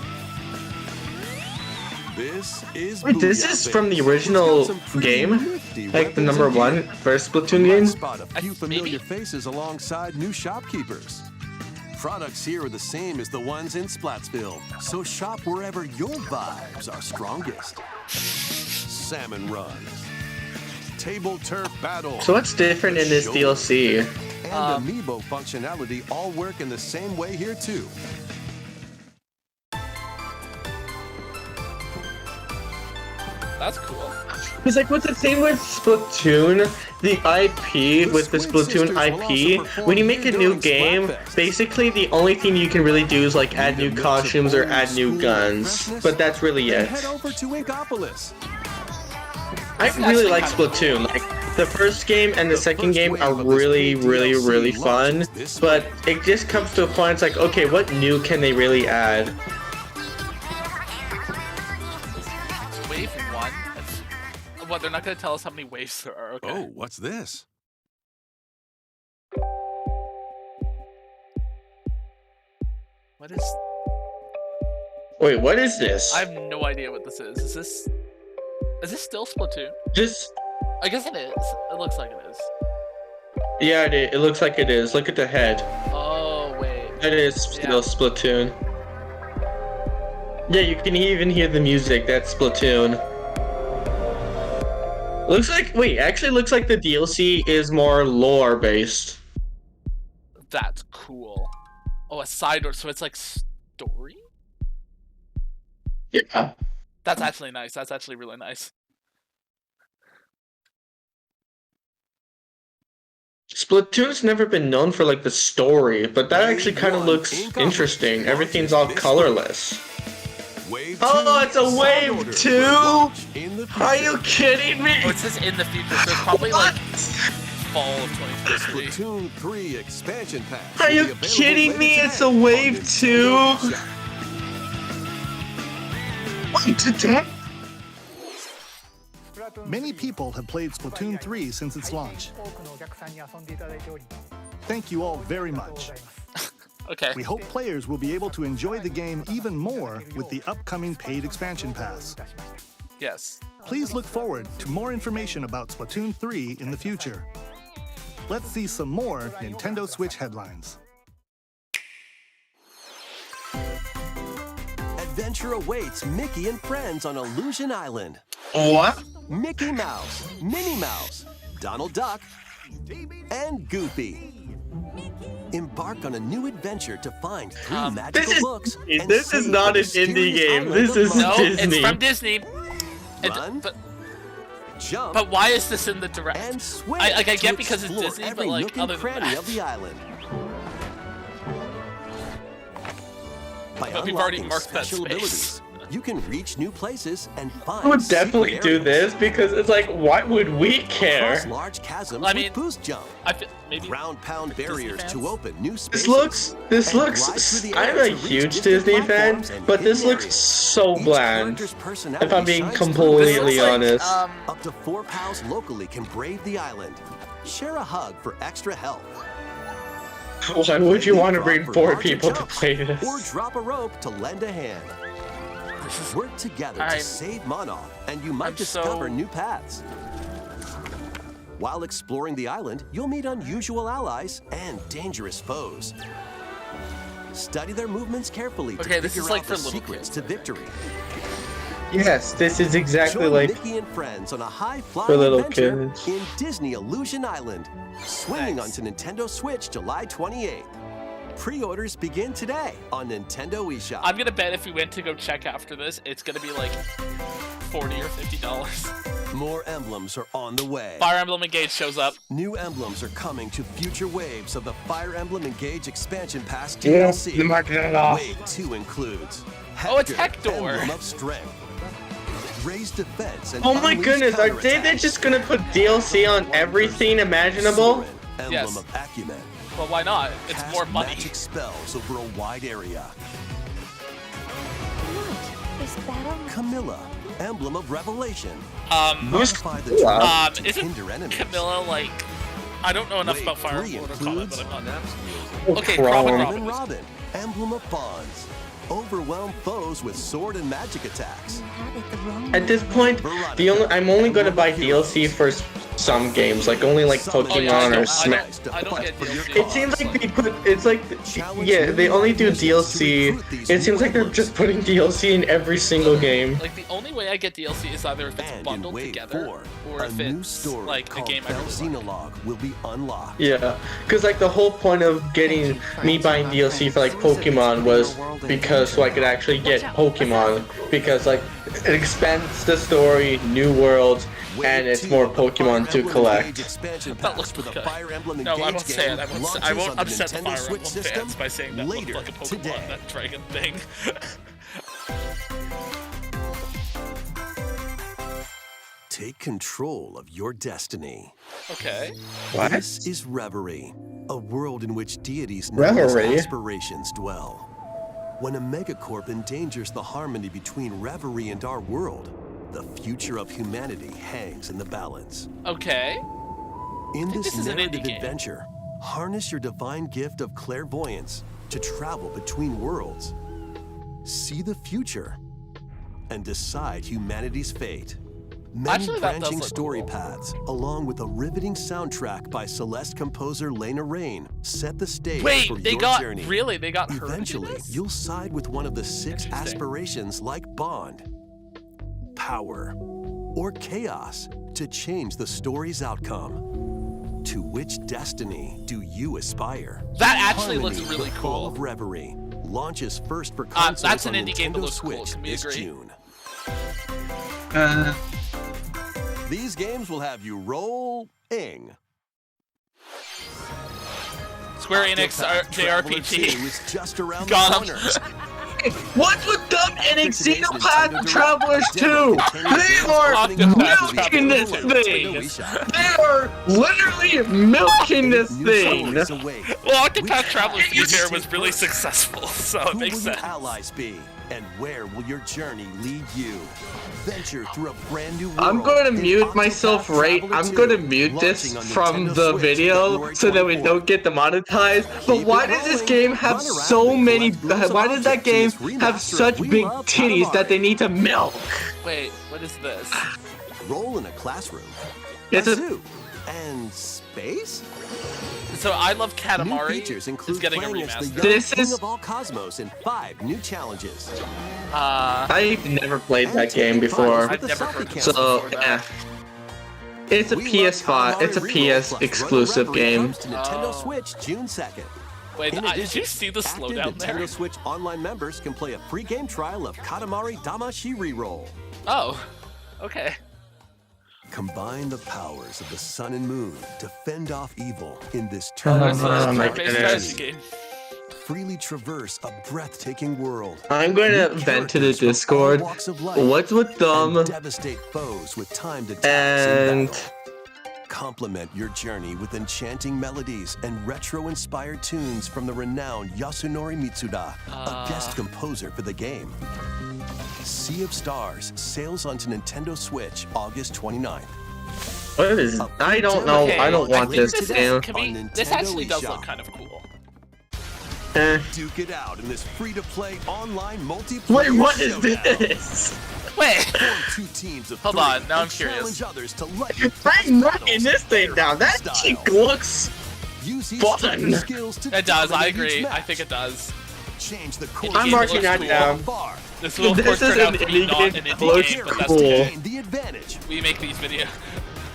This is Wait, this Booyah, is baby. from the It's original got some pretty game? nifty Like the weapons number and gear. one first Splatoon You might game? spot a few familiar maybe? faces alongside new shopkeepers. Products here are the same as the ones in Splatsville, so shop wherever your vibes are strongest. Salmon Run, Table Turf Battle, So what's different in this DLC? and Amiibo functionality all work in the same way here too. That's cool. It's like with the thing with Splatoon, the IP with the Splatoon IP, when you make a new game, basically the only thing you can really do is like add new costumes or add new guns. But that's really Then it. head over to Inkopolis. I really like Splatoon. Like the first game and the second game are really, really, really fun. But it just comes to a point. It's like, okay, what new can they really add? Wave 1? What, they're not gonna tell us how many waves there are, okay. Oh, what's this? What is... Wait, what is this? I have no idea what this is. Is this still Splatoon? Just I guess it is. It looks like it is. yeah, it looks like it is. Look at the head. Oh, wait. It is still Yeah. Splatoon. Yeah, you can even hear the music. That's Splatoon. Looks like actually looks like the DLC is more lore based. That's cool. Oh, a side door, so it's like story? Yeah. That's actually nice. That's actually really nice. Splatoon's never been known for like the story, but that Wave actually kind of one, looks Inkopolis interesting. launches Everything's all this colorless. Wave Oh, 2, it's a Side Wave Order 2? will launch in the Are future. you kidding me? Oh, it says in the future, so it's probably like fall of 2023. Splatoon 3 expansion pack. Are will you be available kidding later me? today It's a on Wave Nintendo 2? eShop. What today? Many people have played Splatoon 3 since its launch. Thank you all very much. Okay. We hope players will be able to enjoy the game even more with the upcoming paid expansion pass. Yes. Please look forward to more information about Splatoon 3 in the future. Let's see some more Nintendo Switch headlines. Adventure awaits Mickey and friends on Illusion Island. What? Mickey Mouse, Minnie Mouse, Donald Duck, and Goofy. Embark on a new adventure to find 3 magical books. This is not an indie game. This is No, Disney. it's from Disney. Run, jump, But why is this in the direct? and swim. I to get because it's explore Disney, but every like nook and other than cranny that. of the island. By But we've already unlocking marked that special space. abilities, you can reach new places and find I would definitely secret do areas. this because it's like, why would we care? Cross large chasms I mean, with boost jump. I feel maybe Ground pound barriers fans? to open new spaces. This looks. I'm a huge Disney fan, but this looks so bland. If I'm being completely honest. Up to 4 pals locally can brave the island. Share a hug for extra help. Why would you want to bring For 4 larger people to jumps, play this? Or drop a rope to lend a hand. Work together to I'm- save Monoth, and you might I'm discover so- new paths. While exploring the island, you'll meet unusual allies and dangerous foes. Study their movements carefully Okay, to this figure is like out for the little secrets kids, to right? victory. Yes, this is exactly Join like. Mickey and friends on a high-flying for little adventure kids. in Disney Illusion Island, swinging Nice. onto Nintendo Switch July 28th. Pre-orders begin today on Nintendo eShop. I'm gonna bet if we went to go check after this, it's gonna be like $40 or $50. More emblems are on the way. Fire Emblem Engage shows up. New emblems are coming to future waves of the Fire Emblem Engage Expansion Pass Yeah, DLC. they're marking it off. Wave 2 includes Oh, it's Hector. Emblem of Strength, Raised Defense, and Oh my Unleashed goodness, are they Counterattacks. just gonna put DLC on everything imaginable? Soren, Emblem Yes. of Acumen. Well, why not? It's Cast more money. magic spells over a wide area. What is battle? Camilla, Emblem of Revelation. Who's Modify the Camilla? terrain to Isn't hinder enemies. Camilla like? I don't know enough Wave about Fire 3 Emblem or Combat, includes but I'm not. Oh, Okay, Chrome. Robin Robin Robin. and Robin, Emblem of Bonds. Overwhelm foes with sword and magic attacks. Have it the wrong At this point, I'm only gonna buy DLC for some games, like only like Pokemon or Smash. I don't get DLC. It seems like they put. It's like, yeah, they only do DLC. It seems like they're just putting DLC in every single game. Like the only way I get DLC is either if it's And in bundled Wave together 4, or a if new it's story like a called game I really like. Xenologue will be unlocked. Yeah, because like the whole point of getting me buying DLC for like Pokemon was because so I could actually get Pokemon, because like it expands the story, new worlds, and it's more Pokemon to collect. That looks for the okay. Fire Emblem No, I Engage won't say it. I game won't, I launches won't on the upset the Nintendo Fire Switch Emblem system fans by saying that later looked like a Pokemon, today. that dragon thing. Take control of your destiny. Okay. What? This is Reverie, a world in which deities known as Reverie? aspirations dwell. When a megacorp endangers the harmony between Reverie and our world, the future of humanity hangs in the balance. Okay. In think this this is an narrative indie game. adventure, harness your divine gift of clairvoyance to travel between worlds. See the future and decide humanity's fate. Many Actually, that does branching look story cool. paths, along with a riveting soundtrack by Celeste composer Lena Raine, set the stage Wait, for they your got journey. really? They got her to do Eventually, this? you'll side with one of the 6 Interesting. aspirations like Bond, power, or chaos to change the story's outcome. To which destiny do you aspire? That actually looks Harmony, really The Fall cool. of Reverie launches first for consoles that's an on indie game that Nintendo looks cool. Switch Can we this agree? June. These games will have you rolling. Square Enix Octopath Traveler 2 JRPG. is just around Gone. the corner. What's with them and Today's Xenopath Nintendo Travelers Demo 2? containing They games are opening up milking to this the Nintendo thing! eShop. They are literally milking this New thing! stories await. Well, Which Octopath Traveler's path will you fair was take really first? successful, so it Who makes will sense. your allies be? And where will your journey lead you? Venture through a brand new world. I'm going to in mute Octopath myself right. Traveler I'm 2, going to mute this launching on from Nintendo the Switch video February so that we 24th. don't get demonetized. But Keep why it does this rolling. game have Run around so and many? collect loot Why of does that objects in game this remaster have of such We big Love titties that they Katamari. need to milk? Wait, what is this? Roll in a classroom. It's a a- zoo. and space? So I love New Katamari. features Is include getting a playing as the remaster. young This king is- of all cosmos in 5 new challenges. I've never played And that game taking before. finals with I've the never selfie heard camera. So, before yeah. that. It's a We love PS5. It's a Katamari Reroll PS plus exclusive Roto Referee game. comes to Nintendo Oh. Switch June 2nd. Wait, In did addition, you see the active slowdown Nintendo there? Switch Online members can play a free game trial of Katamari Damacy Reroll. Oh, okay. Combine the powers of the sun and moon to fend off evil in this Oh, There's turn-based my turn-based goodness. strategy game. freely traverse a breathtaking world. I'm going to Meet vent to the characters from all Discord. walks of life What's with and them devastate foes with timed attacks and battle. Complement your journey with enchanting melodies and retro-inspired tunes from the renowned Yasunori Mitsuda, a guest composer for the game. Sea of Stars sails onto Nintendo Switch August 29th. what is? I don't know. Okay, I don't want think this this game. Can we, On this Nintendo actually does eShop. look kind of cool. Eh. Duke it out in this free-to-play online multiplayer Wait, what is showdown. this? Wait, Form 2 teams of Hold 3 on, now I'm and curious. challenge others to lightning I'm knocking this thing down. That style. chick looks. Use each fun. player's skills to it does. I dominate agree. each I match. think it does. Change the course. I'm of marking the that game down. bar. This will of This course is turn out an to be indie not game an that indie looks game, but that's cool. okay. Gain the advantage. We make these videos.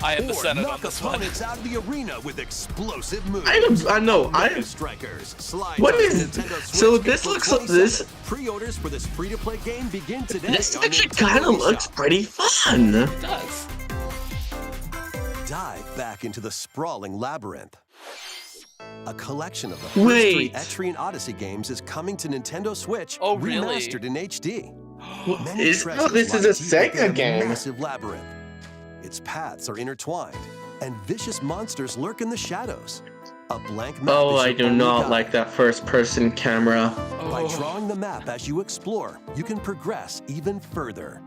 I am the Or setup on knock this one. opponents out of the arena with explosive moves. I know. Mega Strikers. Slide What on is- Nintendo Switch so April this looks- 22nd. this- Pre-orders for this free-to-play game begin today. This on actually Nintendo kind of looks eShop. pretty fun. It does. Dive back into the sprawling labyrinth. A collection of the first Wait. 3 Etrian Odyssey games is coming to Nintendo Switch, Oh, really? remastered in HD. Many Is- treasures oh, this is lie a deep within Sega game. Massive labyrinth. Its paths are intertwined, and vicious monsters lurk in the shadows. A blank map Oh, is I your do only not guide. like that first-person camera. By Oh. drawing the map as you explore, you can progress even further.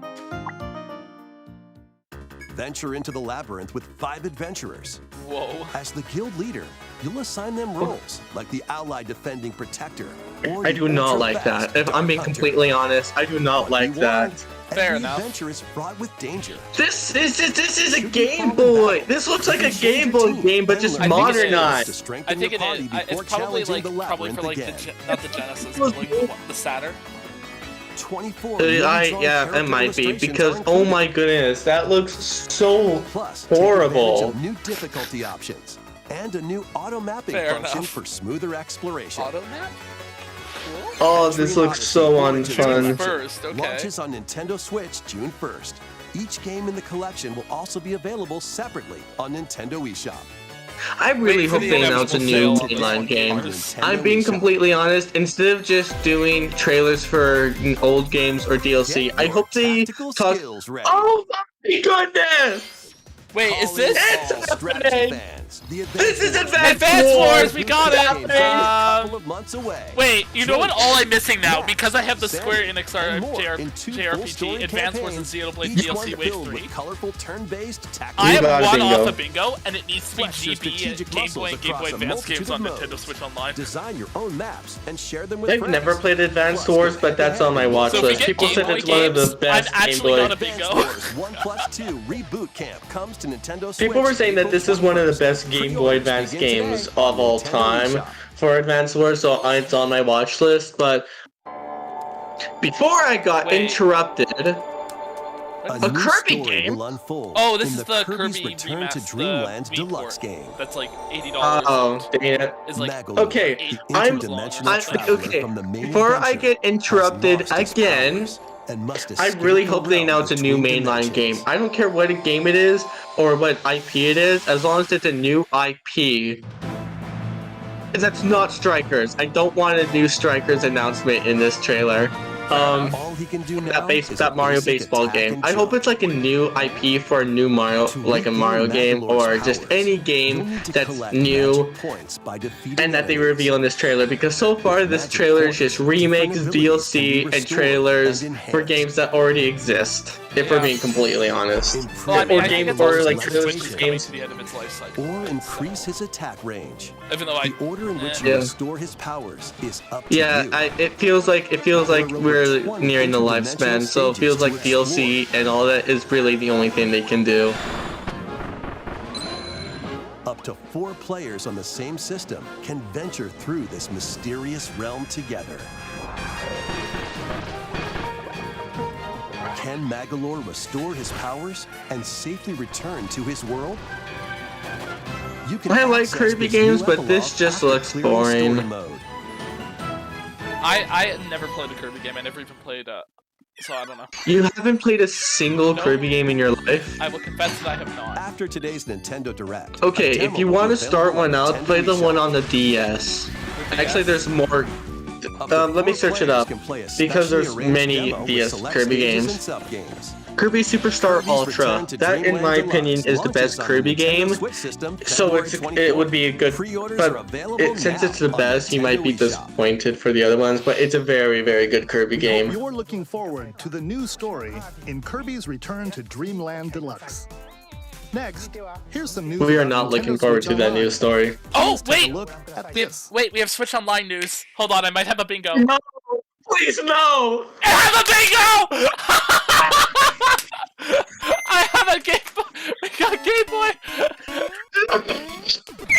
Venture into the labyrinth with 5 adventurers. Whoa. As the guild leader, you'll assign them roles, like the ally defending protector. Or I the do not like ultra-fast that. If I'm dark being hunter. completely honest, I do not What do like you that. want? Fair Every enough. adventure is fraught with danger. This is a Should Game you follow Boy. back? This looks like a Change Game your Boy team game, but and just learn I think it is. to modernized. strengthen I think your it party is. before It's probably challenging like the probably for labyrinth like again. not the Genesis, but like the Saturn. 24 Yeah, hand-drawn it character might be illustrations because are oh included. my goodness, that looks so Plus, take horrible. advantage of new difficulty options and a new auto mapping Fair function enough. for smoother exploration. Auto map. Cool. Oh, this Etrian looks so Odyssey unfun. Origin First, okay. launches on Nintendo Switch June 1st. Each game in the collection will also be available separately on Nintendo eShop. I really Wait for hope the they announce a new inevitable sale on mainline this game. one. Nintendo I'm being eShop. completely honest. Instead of just doing trailers for old games or DLC, Get I your hope they tactical talk. skills ready. Oh my goodness! Wait, is Calling this? all It's strategy happening. fans. The This is Advance Advance Wars! Wars, we got Game's it! only a couple of months away. Wait, you know what? All I'm missing now, Maps, because I have the Sand, Square Enix and more in 2 full JRPG, story Advance Wars and campaigns, Xenoblade each one DLC Wave filled 3. with colorful turn-based tactical. I am got a one bingo. off a bingo, and it needs to be Flex your GB, strategic Game muscles Boy, and Game Boy across a Advance games on multitude of Nintendo modes. Switch Online. Design your own maps and share them with I've friends. never played Advanced Plus, Wars, with but that's on my watch So if we list. get People Game said Boy it's one of the games, best I've Game actually Boy. got a Advance bingo. Wars 1+2 Reboot Camp comes to Nintendo Switch. People were saying that this is one of the best Game Boy Pre-orders Advance begin games today of on all Nintendo time eShop. for Advance Wars, so it's on my watch list. But before I got Wait. interrupted, A A new Kirby story game? will unfold Oh, this in is the Kirby's Kirby Return to remaster, Dreamland Wii Deluxe port. game. That's like $80. oh, dang it. It's like Magalu, Okay, the I'm- interdimensional traveler okay, from the main before I adventure, get has interrupted lost his again, powers and must I escape really the hope they realm announce a new between mainline game. dimensions. I don't care what game it is or what IP it is, as long as it's a new IP. That's not Strikers. I don't want a new Strikers announcement in this trailer. All he can do now is That a Mario basic baseball attack game. and I hope jump. it's like a new IP for a new Mario, To like a regain Mario game, or Magolor's just powers, any you'll game need to that's collect new magic points by defeating and that they enemies. reveal in this trailer. Because so far, this Magic trailer is points, just different remakes, abilities can be DLC, and restored trailers and for enhanced. games that already exist. If we're Yeah. being completely honest. Well, I mean, Or I think game it's for, also like, just trailers coming for to games. the end of its life cycle. Or increase his attack range. Even though I, The order in which eh. you Yeah. restore his powers is up to Yeah, you. it feels like we're nearing the lifespan, so it feels like DLC and all that is really the only thing they can do. Up to 4 players on the same system can venture through this mysterious realm together. Can Magolor restore his powers and safely return to his world? You can I like access Kirby this games, new but this epilogue just after looks clearing story boring. mode. I never played a Kirby game. I never even played so I don't know. You haven't played a single Nope. Kirby game in your life? I will confess that I have not. After today's Nintendo Direct. Okay, a if you demo will want be to start available one on out, Nintendo play the one eShop. on the DS. Actually, there's more. Up to Let me 4 search it players up, can play a because specially there's arranged many demo with DS select Kirby stages games. and sub-games. Kirby Superstar Kirby's Ultra. Return to That, in Dreamland my Deluxe opinion, is the launches best on Kirby Nintendo game. Switch system So February it would be a good, Pre-orders are but available since now it's the on best, you might be Nintendo eShop. disappointed for the other ones. But it's a very, very good Kirby We hope game. you're looking forward to the new story in Kirby's Return to Dreamland Deluxe. Next, here's some news. We are about not Nintendo looking forward Switch to that Online. news story. Oh Take a wait, look at we have, this. wait, we have Switch Online news. Hold on, I might have a bingo. No, please no. I have a bingo! I have a Game Boy. We got Game Boy.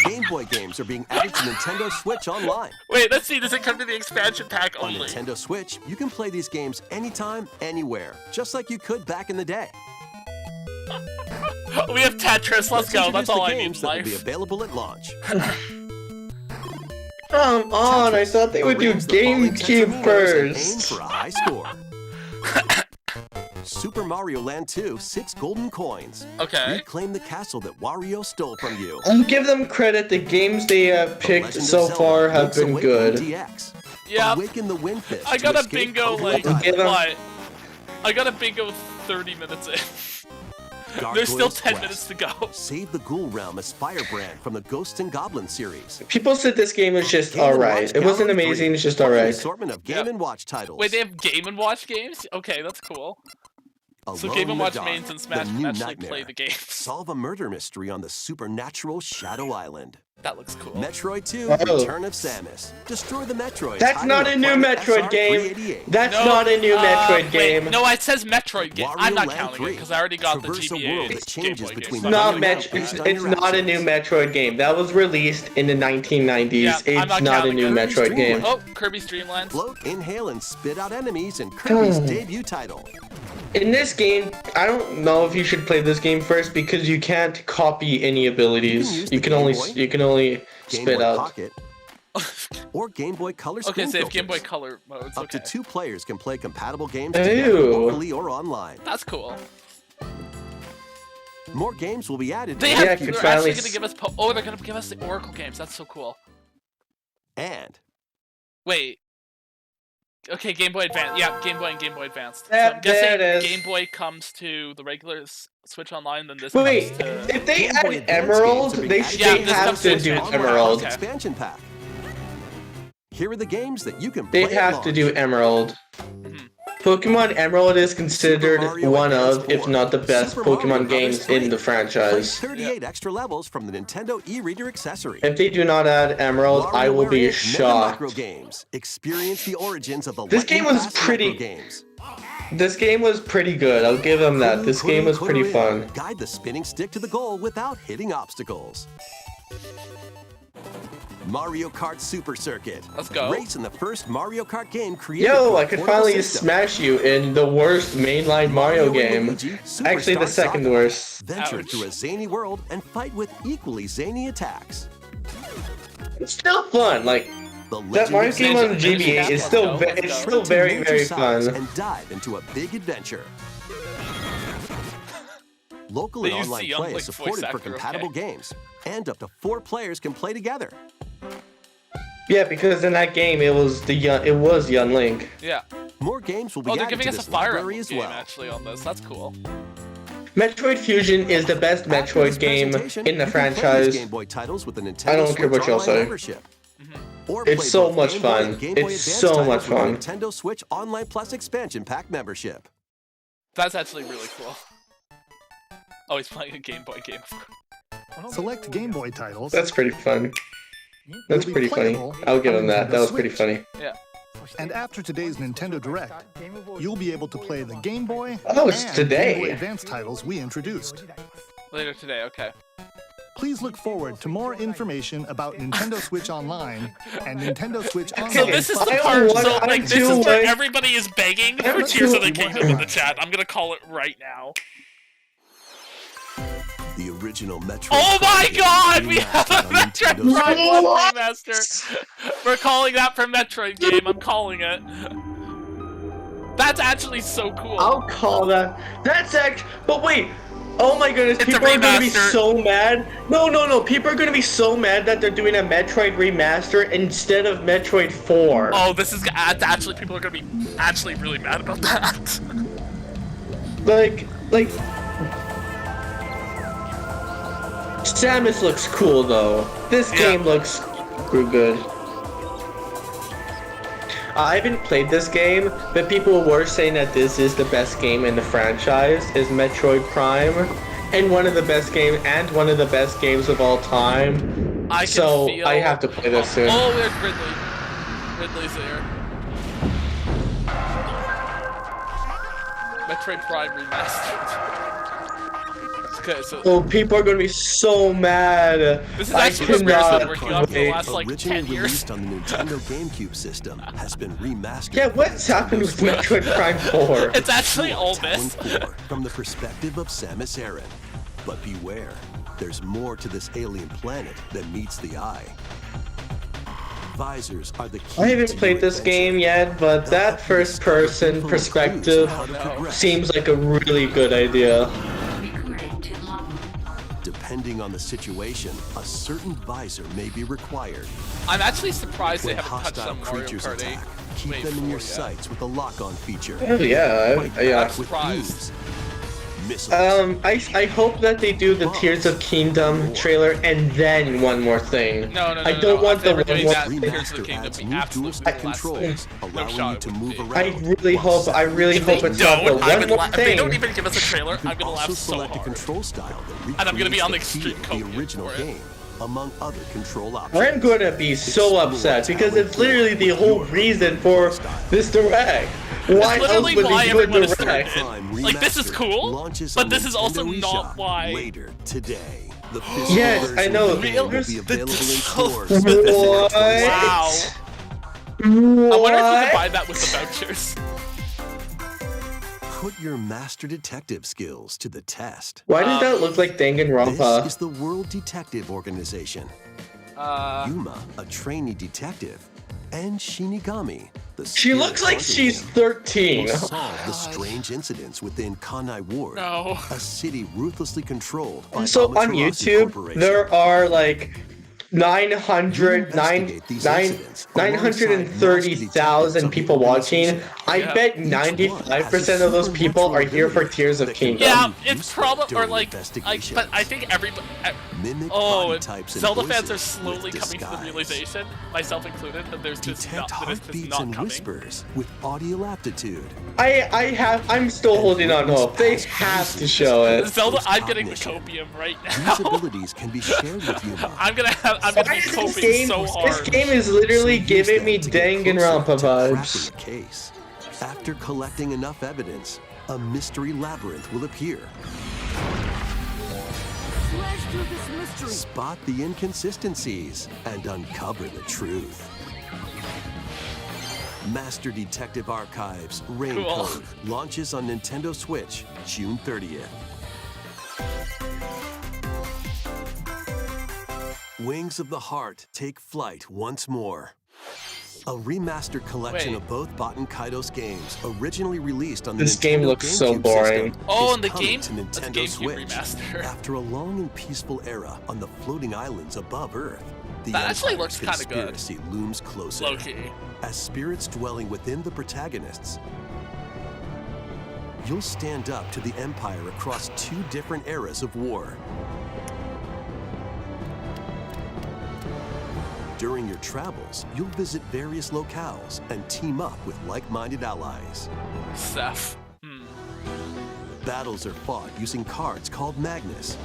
Game Boy games are being added to Nintendo Switch Online. Wait, let's see. Does it come to the expansion pack On only? Nintendo Switch, you can play these games anytime, anywhere, just like you could back in the day. We have Tetris. Let's go. introduce That's all the I need in games that will be life. available at launch. Come on, I thought they would do Arrange the falling GameCube centimeters and aim first. for a high score. Super Mario Land 2, 6 golden coins. Okay. Reclaim the castle that Wario stole from you. I'll give them credit. The games they have The picked Legend of so Zelda, far have Link's been Awakening good. DX. Yeah. Awaken the Wind Fist I to got a escape bingo Hyrule like Island. Give 'em- what? I got a bingo 30 minutes in. There's still Gargoyle's 10 Quest. minutes to go. Save the Ghoul Realm as Firebrand from the Ghosts and Goblins series. People said this game was just Game & Watch alright. It wasn't Gallery amazing, 3, it's just plus an alright. assortment of Game Yep. & Watch titles. Wait, they have Game & Watch games? Okay, that's cool. So Alone Game in & the Watch Dark, mains and The Smash can New actually Nightmare. play the game. Solve a murder mystery on the supernatural Shadow Island. That looks cool. Metroid 2, Oh. Return of Samus. Destroy the Metroids. That's hiding not on a new planet Metroid game. SR-388. That's No, not a new Metroid wait, game. no, it says Metroid game. I'm Wario not Land counting 3. it because I already got the Traverse a GBA world that Game changes Boy between game. It's So I'm not not Met- gonna count it's, that. on it's your not a actions. new Metroid game. That was released in the 1990s. Yeah, I'm It's not not a counting new it. Metroid game. Oh, Kirby's Dream Land. Float, inhale, and spit out enemies in Kirby's Oh. debut title. In this game, I don't know if you should play this game first because you can't copy any abilities. use You the can Game only Boy, Game Boy Game Boy out. Pocket, or Game Boy Color Okay, screen so they have Game Boy filters. Color modes. Up Okay. to 2 players can play compatible games Ew. together locally or online. That's cool. More games will be added. They to have, Yeah, the could they're future. finally actually going to give us... oh, they're going to give us the Oracle games. That's so cool. And Wait. Okay, Game Boy Advance. Yeah, Game Boy and Game Boy Advanced. So Yeah, I'm guessing there it is. Game Boy comes to the regular Switch Online, then this Wait, comes to... if they Game Boy add Advance Emerald, games are being they, added Yeah, they this have comes to to do Switch. Emerald. Okay. expansion pack. Here are the games that you can They play at have to launch. do Emerald. Mhm. Pokemon Emerald is considered Mario one Advance of, if 4, not the best, Super Mario Pokemon Brothers games 3. in the Play franchise. 38 extra levels from the Nintendo e-reader accessory. If they do not add Emerald, I will be WarioWare Mega shocked. Micro Games. Experience the origins of the This game lightning was fast pretty- micro games. This game was pretty good, I'll give them that. This game was pretty fun. Guide the spinning stick to the goal without hitting obstacles. Mario Kart Super Circuit. Let's go. Race in the first Mario Kart game created Yo, for I a could portable finally system. smash you in the worst mainline Mario and game. Luigi Actually, the Superstar second Saga. worst. Venture Ouch. through a zany world and fight with equally zany attacks. It's still fun, like, The that Legend Mario of game Zelda on GBA Let's is go, still, let's ve- go. it's Sprint still to very, major very sides fun. and dive into a big adventure. Local They and used online the young play is Link voice supported for actor, compatible okay. games, and up to 4 players can play together. Yeah, because in that game, it was Young Link. Yeah. More games will be Oh, they're added giving to us a this Fire library Emblem as game, well. actually, on this. That's cool. Metroid Fusion is the best After Metroid this game presentation, in the you can play these franchise. Game Boy titles with the Nintendo I don't care Switch what y'all Online say. membership. Or It's play so both much Game Boy fun. and Game Boy It's Advance so titles much with the fun. Nintendo Switch Online Plus expansion pack membership. That's actually really cool. Oh, he's playing a Game Boy game. Select Game Boy titles. That's pretty fun. That's will be pretty funny. playable I'll give on him that. Nintendo That was pretty Switch. funny. Yeah. And after today's Nintendo Direct, you'll be able to play the Game Boy Oh, it's and today. Game Boy Advance titles we introduced. Later today, okay. Please look forward to more information about Nintendo Switch Online and Nintendo Switch Online. So this is the I part. want- So I like this do is where like- everybody is begging for do Tears of the like- Kingdom in the chat. I'm gonna call it right now. The original Metroid. Oh my Prime God! We have a remastered on Metroid Nintendo Prime Switch. 1 remaster. We're calling that for Metroid game. I'm calling it. That's actually so cool. I'll call that. That's act. But wait. Oh my goodness, It's a people are gonna be remaster. so mad. No. People are gonna be so mad that they're doing a Metroid remaster instead of Metroid 4. Oh, this is actually people are gonna be actually really mad about that. Like. Samus looks cool though. This Yeah. game looks good. I haven't played this game, but people were saying that this is the best game in the franchise, is Metroid Prime, and one of the best games of all time. I can So feel... I have to play this soon. Oh, there's Ridley. Ridley's there. Metroid Prime remastered. Okay, so Oh, people are gonna be so mad. this is I actually the weirdest cannot been working on for the wait. last like Originally 10 years. released on the Nintendo GameCube system, has been remastered. Yeah, for what's Nintendo happened with Switch. Metroid Prime 4? It's actually all Talon this. 4 from the perspective of Samus Aran. But beware, there's more to this alien planet than meets the eye. Visors are the key I haven't to played your this adventure. game yet, but that first person perspective seems like a really good idea. Depending on the situation, a certain visor may be required. I'm actually surprised they When haven't touched hostile on Mario creatures Kart 8. attack, keep Wait, them in your 4 yet. sights with the lock-on feature. Oh yeah, Fight yeah. back with Surprised. beams, missiles, I hope that they do the Tears of Kingdom trailer and then one more thing. No, I don't want If they the were doing one that, more Tears of the Remaster Kingdom adds be new absolutely dual-stick less. controls, No allowing shot you it to wouldn't move be. I around. really hope If it's they not the don't, I one would more if they don't thing. even give us a trailer, I'm gonna Also laugh so select a hard. control style that And I'm gonna be on the recreates extreme feel of copium the original for it. game, among other control options. I'm gonna be so upset because it's literally the whole reason for this direct. Why It's else literally would why they do a everyone is direct? turned in. Like, this is cool, Launches but on this is also Nintendo not eShop why. later today. The physical Yes, version I know. of the game will Real- be the available in digital- stores. What? Wow. I wonder if you What? can buy that with the vouchers. Put your master detective skills to the test. Why does that look like This Danganronpa? is the World Detective Organization. Yuma, a trainee detective, and Shinigami, the She spirit looks like haunting she's him, 13. will solve the strange incidents within Kanai Ward, No. a city ruthlessly controlled by So on Amaterasu YouTube, Corporation. there are like You investigate these incidents alongside 930,000 people watching. I Yeah. bet 95% of those people are here for Tears of Kingdom. Yeah, be it's useful probably or during like, but I think everybody. Mimic Oh, body types and Zelda fans are voices slowly with coming to the disguise. realization, myself included, that there's just Detect not, that it's just heartbeats not and coming. whispers with audio aptitude. I'm still holding on hope. They have to show it. Zelda, Those I'm getting the cognition. copium right These now. abilities can be shared with Yuma. I'm gonna Why be is this coping game? so This hard. game is literally So use giving them me to get Danganronpa closer to vibes. cracking the case. After collecting enough evidence, a mystery labyrinth will appear. Spot the inconsistencies and uncover the truth. Master Detective Archives Rain Cool. Code launches on Nintendo Switch June 30th. Wings of the Heart take flight once more. A remastered collection Wait. of both Baten Kaitos games, originally released on the This Nintendo game looks so GameCube boring. system, Oh, is and the coming game- to that's a Nintendo GameCube Switch. remaster. After a long and peaceful era on the floating islands above Earth, the That actually Empire's looks kinda good. conspiracy looms closer. Low-key. As spirits dwelling within the protagonists, you'll stand up to the Empire across two different eras of war. During your travels, you'll visit various locales and team up with like-minded allies. Seth. Battles are fought using cards called Magnus.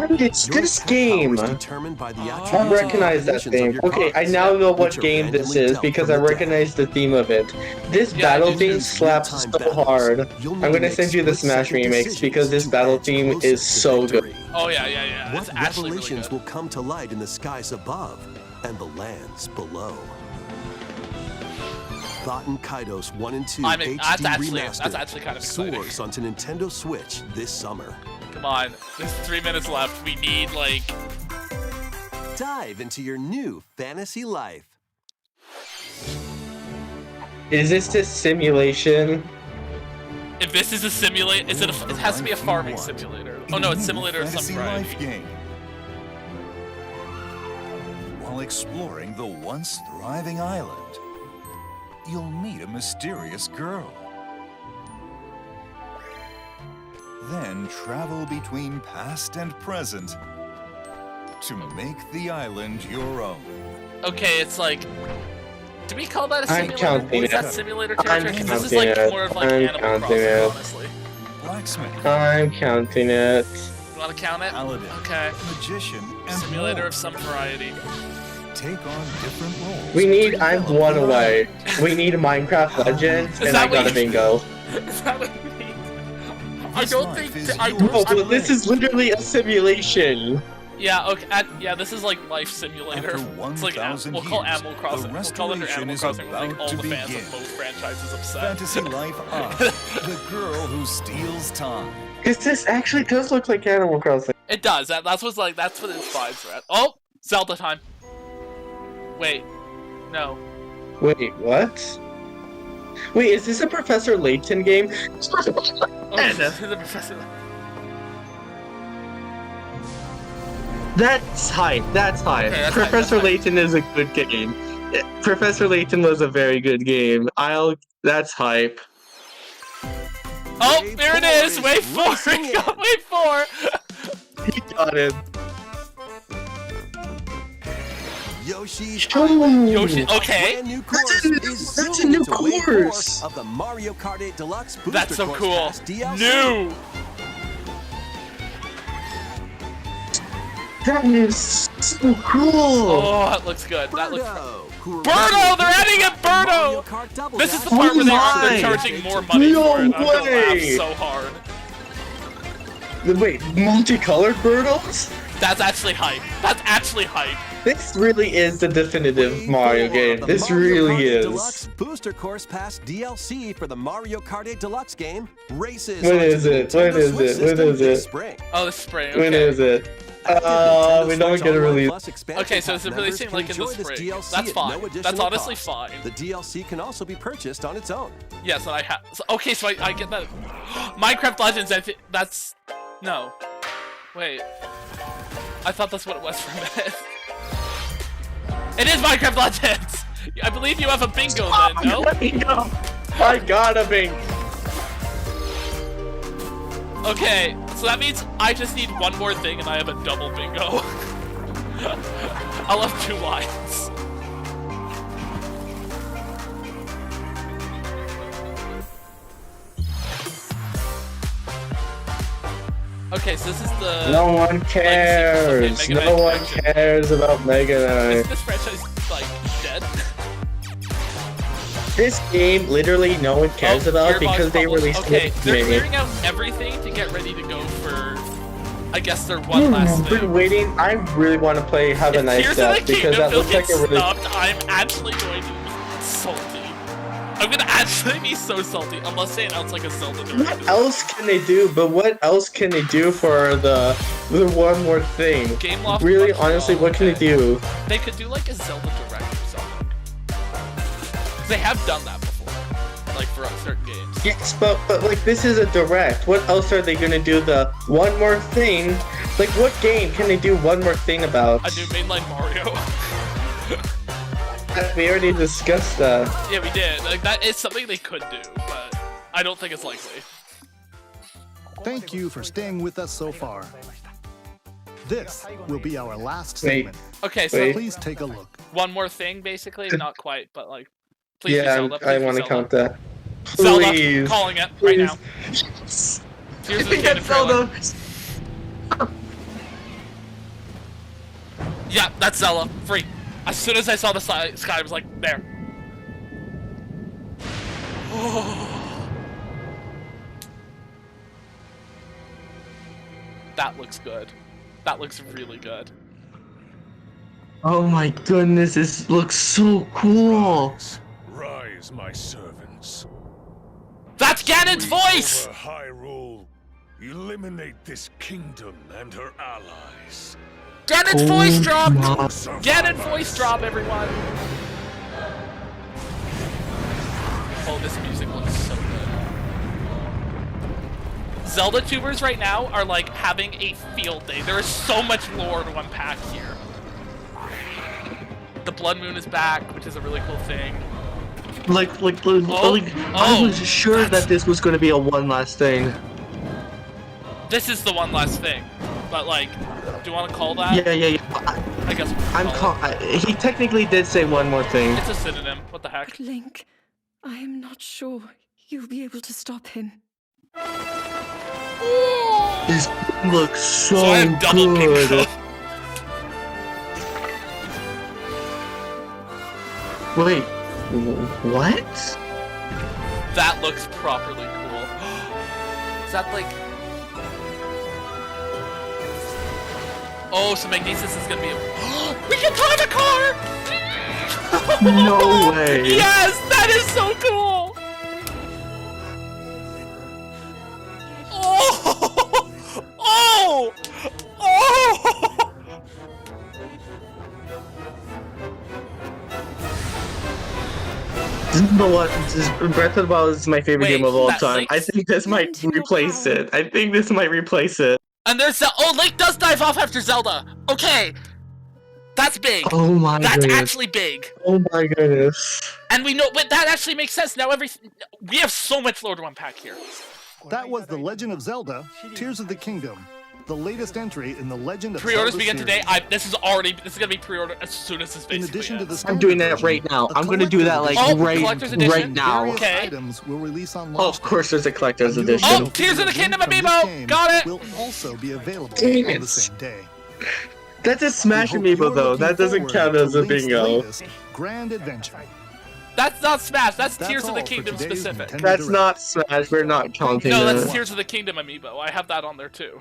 It's Your this attack game. power is determined by the I attributes and recognize that combinations of theme. your Okay, I cards, now know what which are game this randomly is dealt because from I the deck. recognize the theme of it. This Yeah, battle dude, theme Real-time slaps so battles, hard. you'll need I'm to gonna make send you the Smash split-second remix decisions because this to battle edge theme closer is to so good. victory. Oh yeah. What It's actually really revelations good. will come to light in the skies above and the lands below? Baten Kaitos 1 and 2 I mean, HD that's Remastered actually kind of exciting. soars onto Nintendo Switch this summer. Come on, there's 3 minutes left. We need like. Dive into your new fantasy life. Is this a simulation? If this is a simulate, is it? It has to be a Life you farming want. simulator. In Oh no, a it's new simulator of some fantasy variety. life game. While exploring the once thriving island, you'll meet a mysterious girl. Then travel between past and present to make the island your own. Okay, it's like. Do we call that a I'm simulator? counting Is that it. simulator I'm territory? 'Cause this is like counting it. more of like I'm Animal counting Crossing, it. honestly. Blacksmith, I'm counting it. You want to count it? paladin, Okay. magician, and Simulator more. of some variety. Take on different roles. We need. to I'm develop one your away. island. We need Minecraft Legends, Is and I that what got a you- bingo. Is that what you mean? I This don't life think. is I yours No, to but this live. is literally a simulation. Yeah. Okay. Yeah. This is like Life Simulator. After It's like 1,000 we'll call years, Animal the Crossing. We'll call it under restoration Animal is Crossing. With like about all to the fans begin. of both franchises upset. Fantasy Life on the girl who steals time. Because this actually does look like Animal Crossing. It does. That's what's like. That's what its vibes are at. Oh, Zelda time. Wait. No. Wait, what? Wait, is this a Professor Layton game? Oh, the professor. That's hype. That's hype. Okay, that's hype, Professor that's hype. Layton is a good game. Professor Layton was a very good game. That's hype. Oh, Wave there it 4 is. Wave 4. racing We got in. wave 4. He got it. Yoshi's Yoshi. Oh, Okay. brand new course That's a new- is that's a zooming new into Wave 4 course. of the Mario Kart 8 Deluxe Booster That's so Course cool. Pass DLC. New. That is so cool. Oh, it looks good. That looks. Birdo, who Birdo! They're adding a Mario Birdo! Kart Double This is the Dash part where Oh they're my! charging more money No for it. I'm gonna laugh way! so hard. Wait, multicolored Birdos? That's actually hype. That's actually hype. This really is the definitive Wave Mario 4 game. of the This Mario really Kart 8 is. Deluxe Booster Course Pass DLC for the Mario Kart 8 Deluxe game races When onto is the it? When Nintendo is Switch it? When system is this it? spring. Oh, this spring. Okay. When is it? Active We Nintendo don't Switch get a Online release. Plus expansion Okay, so pass is it members releasing can like in the enjoy this spring? DLC That's at fine. no That's additional honestly cost. fine. The DLC can also be purchased on its own. Yes, and I have. Okay, so I get that. Minecraft Legends. I think that's no. Wait. I thought that's what it was for a minute. It is Minecraft Legends. I believe you have a bingo then. No. Bingo! I got a bingo! Okay, so that means I just need one more thing and I have a double bingo. I'll have 2 lines. Okay, so this is the. No one cares. Mega Man No one Collection. cares about Mega Is Man. this franchise like dead? This game, literally, no one cares Oh, about Gearbox because they published- released Okay, it. they're clearing out everything to get ready to go for. I guess their one last I've been thing. waiting. I really want to play Have a If Nice Tears of the Death because Kingdom that looks like gets a really. snubbed, I'm actually going to be salty. I'm gonna actually be so salty unless they announce like a Zelda What Direct. else can they do? But what else can they do for the one more thing? Gameloft Really, Montreal, honestly, what can they okay. do? They could do like a Zelda Direct or something. 'Cause they have done that before, like for certain games. Yes, but like this is a direct. What else are they gonna do? The one more thing. Like what game can they do one more thing about? A new mainline Mario. We already discussed that. Yeah, we did. Like that is something they could do, but I don't think it's likely. Thank you for staying with us so far. This will be our last Wait. segment. Okay, so Wait. Please take a look. one more thing, basically, not quite, but like, please be Yeah, Zelda. I Please be want to Zelda. count that. Zelda, Please. calling it right now. Yes. Here's the Yes, Kingdom trailer. Zelda. Yeah, that's Zelda. Free. As soon as I saw the sky, I was like, there. That looks good. That looks really good. Oh my goodness, this looks so cool. Rise, my servants. That's Ganon's Sweep voice! over Hyrule. Eliminate this kingdom and her allies. Ganon's voice drop! my- Ganon voice drop, everyone! Oh, this music looks so good. Zelda tubers right now are like having a field day. There is so much lore to unpack here. The Blood Moon is back, which is a really cool thing. I was sure that this was going to be a one last thing. This is the one last thing. But like, do you want to call that? Yeah. I guess He technically did say one more thing. it's a synonym. What the heck? Link, I am not sure you'll be able to stop him. This looks so, So I have double good. pink. Wait, what? That looks properly cool. Is that like... Oh, so Magnesis is gonna be a... We can drive a car! No way. Yes, that is so cool! Oh! Oh! Oh! Breath of the Wild is my favorite Wait, game of all that time. Link- I think this might replace it. I think this might replace it. And there's oh, Link does dive off after Zelda. Okay, that's big. Oh my That's goodness. actually big. Oh my goodness. And we know, but that actually makes sense now. We have so much lore to unpack here. That was The Legend of Zelda, Tears of the Kingdom, the latest entry in the Legend of Pre-orders Zelda begin series. today. This is gonna be pre-order as soon as this In basically addition to the ends. I'm doing that version, right now. a I'm gonna do that like collector's Oh, collector's right edition? now. Various Okay. items will release on Oh, launch of course there's a collector's day. A new edition. Oh, logo Tears of the featuring Kingdom from this amiibo! game Got it! Will also be available Dang on it. the same day. That's a Smash We hope amiibo you're though. looking That doesn't forward count to as a Link's bingo. latest grand adventure. That's not Smash. That's Tears of all the for Kingdom today's specific. Nintendo That's Direct. not Smash. We're not counting No, that's that. Tears of the Kingdom amiibo. I have that on there too.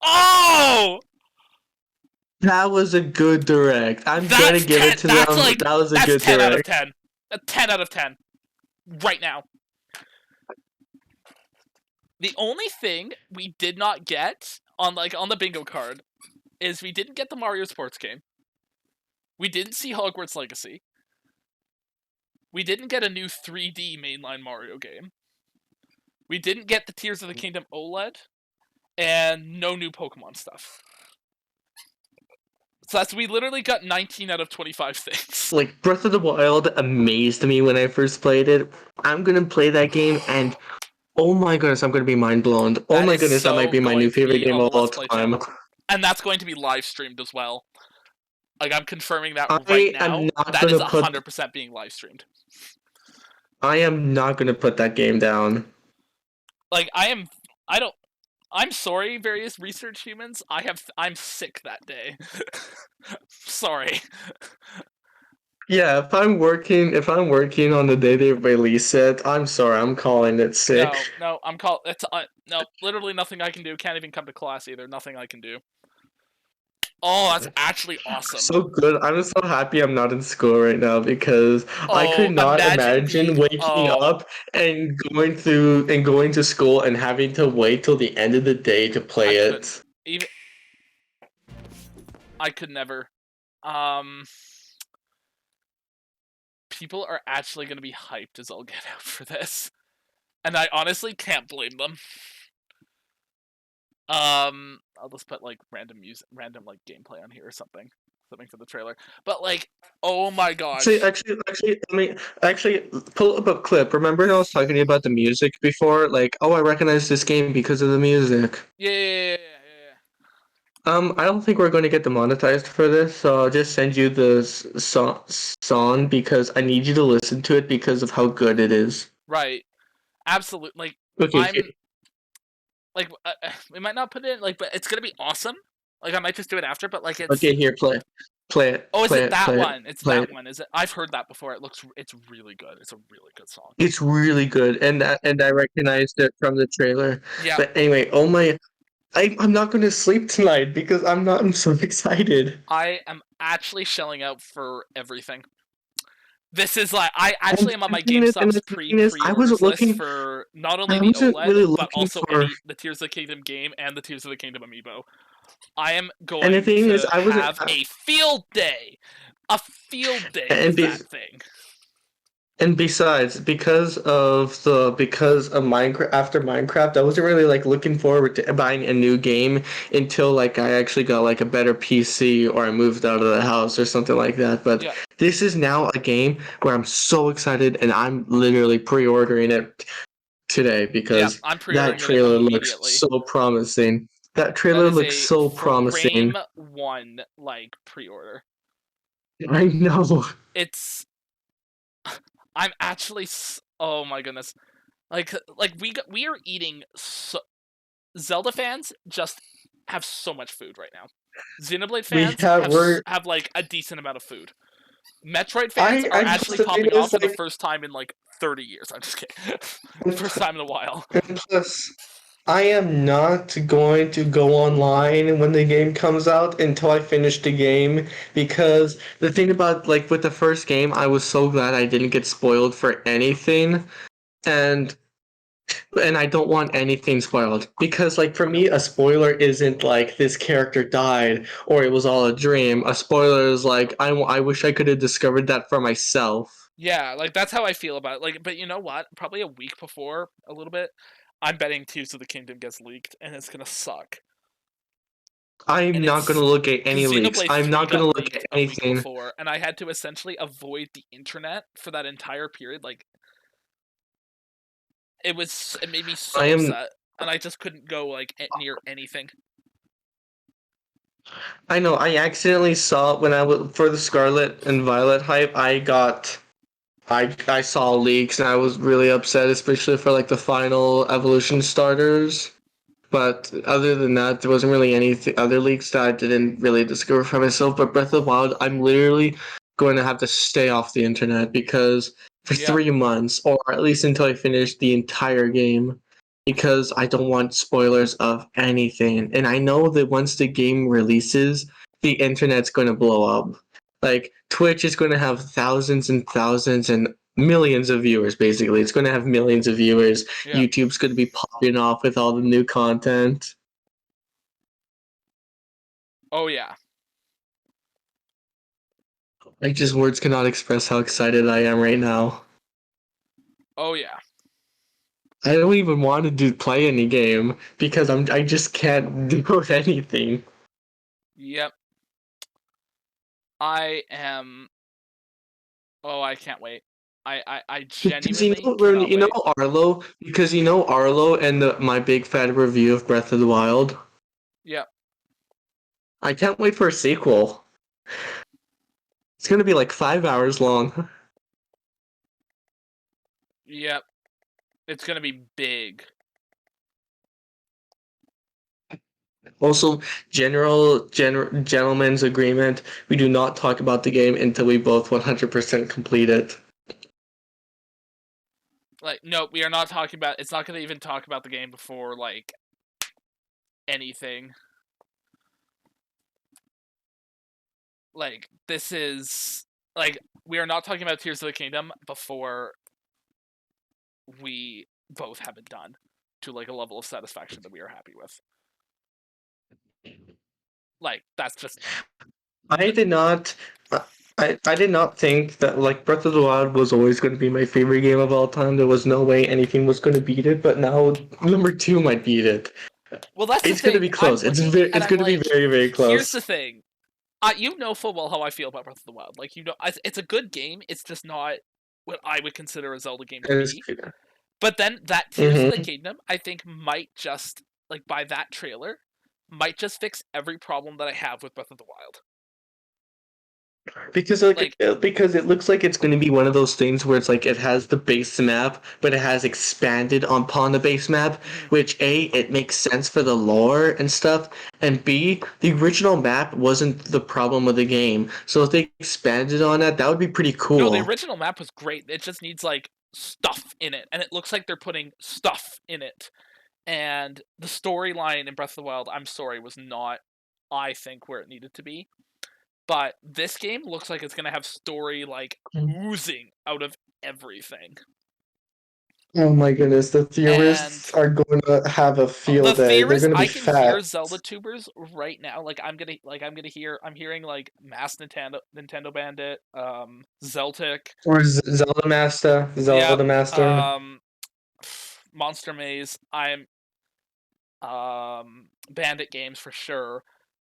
Oh! That was a good direct. I'm That's gonna give 10 it to that's them. like- That was a That's good 10 out of direct. 10. A 10 out of 10. Right now. The only thing we did not get on the bingo card is we didn't get the Mario Sports game. We didn't see Hogwarts Legacy. We didn't get a new 3D mainline Mario game. We didn't get the Tears of the Kingdom OLED. And no new Pokemon stuff. So we literally got 19 out of 25 things. Like Breath of the Wild amazed me when I first played it. I'm gonna play that game and oh my goodness, I'm gonna be mind blown. Oh That my is goodness, that so might be my going new to favorite be game on of the all Let's Play time. channel. And that's going to be live streamed as well. Like, I'm confirming that I right am now. not That is gonna put- 100% being live streamed. I am not gonna put that game down. Like, I'm sorry, various research humans. I'm sick that day. Sorry. Yeah, if I'm working on the day they release it, I'm sorry, I'm calling it sick. No, no, literally nothing I can do. Can't even come to class either. Nothing I can do. Oh, that's actually awesome. So good. I'm so happy I'm not in school right now because I Oh, could not imagine imagine being- waking oh. up and going to school and having to wait till the end of the day to play I it. couldn't. Even I could never. People are actually going to be hyped as all get out for this, and I honestly can't blame them. I'll just put like random like gameplay on here or something for the trailer. But like, oh my gosh! Actually, pull up a clip. Remember when I was talking to you about the music before? Like, oh, I recognize this game because of the music. Yeah. I don't think we're going to get demonetized for this, so I'll just send you the song because I need you to listen to it because of how good it is. Right. Absolutely. Like, Okay. I'm like, we might not put it in, like, but it's gonna be awesome. Like, I might just do it after, but like, it's Okay, here, play. Play it. Oh, is play it that play one? It's play that it. one. Is it? I've heard that before. It's really good. It's a really good song. It's really good, and I recognized it from the trailer. Yeah. But anyway, I'm not going to sleep tonight because I'm so excited. I am actually shelling out for everything. This is like I actually am on my GameStop's I wasn't pre-orders list looking. for not only I the wasn't OLED really but looking also for. the Tears of the Kingdom game and the Tears of the Kingdom amiibo. I am And the going thing is, to I wasn't. have a field day And with that thing. And besides, because of Minecraft, after Minecraft, I wasn't really like looking forward to buying a new game until like I actually got like a better PC or I moved out of the house or something like that. But Yeah. this is now a game where I'm so excited and I'm literally pre-ordering it today Yeah, because I'm that pre-ordering it trailer looks immediately. so promising. That That trailer is looks a so promising. frame one like pre-order. I know. It's I'm actually oh my goodness. Like we are eating so Zelda fans just have so much food right now. Xenoblade fans have like a decent amount of food. Metroid fans are actually the thing popping off is, for the like, first time in like 30 years. I'm just kidding. First time in a while. and plus, I am not going to go online when the game comes out until I finish the game because the thing about like with the first game, I was so glad I didn't get spoiled for anything, and I don't want anything spoiled because like for me, a spoiler isn't like this character died or it was all a dream. A spoiler is like I wish I could have discovered that for myself. Yeah, like that's how I feel about it. Like, but you know what? Probably a week before, a little bit, I'm betting Tears of the Kingdom gets leaked, and it's gonna suck. I'm And not going to look at any leaks. Xenoblade I'm 3 not going got to look leaked at a week anything. before, and I had to essentially avoid the internet for that entire period. Like, it made me so upset, and I just couldn't go like near anything. I know. I accidentally saw when I was for the Scarlet and Violet hype. I saw leaks and I was really upset, especially for like the final evolution starters. But other than that, there wasn't really any other leaks that I didn't really discover for myself. But Breath of the Wild, I'm literally going to have to stay off the internet because for Yeah. 3 months, or at least until I finish the entire game, because I don't want spoilers of anything. And I know that once the game releases, the internet's going to blow up. Like, Twitch is going to have thousands and thousands and millions of viewers, basically. It's going to have millions of viewers. Yeah. YouTube's going to be popping off with all the new content. Oh yeah. Like, just words cannot express how excited I am right now. Oh yeah. I don't even want to play any game because I just can't do anything. Yep. I am. Oh, I can't wait. I genuinely Because you know Arlo, because you know Arlo and my big fan review of Breath of the Wild. Yep. I can't wait for a sequel. It's gonna be like 5 hours long. Yep. It's gonna be big. Also, gentleman's agreement. We do not talk about the game until we both 100% complete it. Like, no, we are not talking about. It's not gonna even talk about the game before like anything. Like, this is like we are not talking about Tears of the Kingdom before we both have it done to like a level of satisfaction that we are happy with. Like, that's just. I did not think that like Breath of the Wild was always going to be my favorite game of all time. There was no way anything was going to beat it, but now number 2 might beat it. Well, that's it's going to be close. It's going to be very, very close. Here's the thing. You know full well how I feel about Breath of the Wild. Like, you know, it's a good game. It's just not what I would consider a Zelda game to be. But then that Tears of the Kingdom, I think, might just, like, by that trailer, might just fix every problem that I have with Breath of the Wild. Because because it looks like it's going to be one of those things where it's like it has the base map, but it has expanded upon the base map, which A, it makes sense for the lore and stuff, and B, the original map wasn't the problem with the game. So if they expanded on that, that would be pretty cool. No, the original map was great. It just needs like stuff in it, and it looks like they're putting stuff in it. And the storyline in Breath of the Wild, I'm sorry, was not, I think, where it needed to be. But this game looks like it's gonna have story like oozing out of everything. Oh my goodness, the theorists are going to have a field day. They're going to be I can hear fat. Zelda tubers right now. I'm hearing like Mass Nintendo Bandit, Zeltic, Or Zelda Master. Zelda Master. Monster Maze. Bandit Games for sure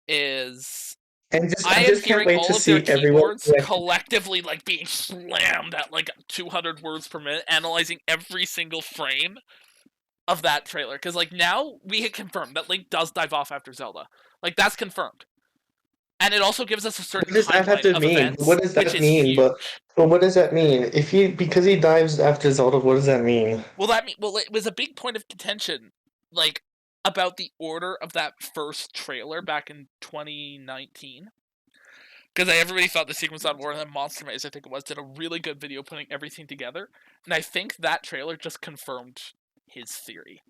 is. And I just am can't hearing wait all to of their see everyone. keyboards collectively like being slammed at like 200 words per minute, analyzing every single frame of that trailer. Because like now we had confirmed that Link does dive off after Zelda. Like that's confirmed, and it also gives us a certain. What does that have to mean? Events, what does that mean? But what does that mean? Because he dives after Zelda, what does that mean? Well, it was a big point of contention, like about the order of that first trailer back in 2019. Because everybody thought the sequence on War, and then Monster Maze, I think it was, did a really good video putting everything together. And I think that trailer just confirmed his theory.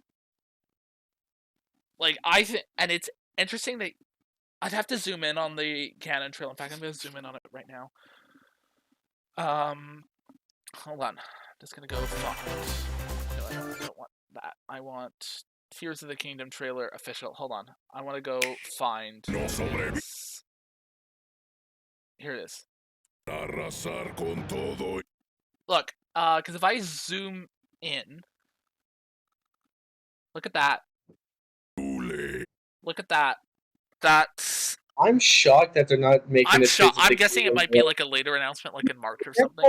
Like, and it's interesting that I'd have to zoom in on the Ganon trailer. In fact, I'm going to zoom in on it right now. Hold on. I'm just going to go find. No, I don't want that. I want Tears of the Kingdom trailer official. Hold on. I want to go find. Here it is. Look, because if I zoom in, look at that. Look at that. That's. I'm shocked that they're not making. I'm guessing it might be like a later announcement, like in March or something.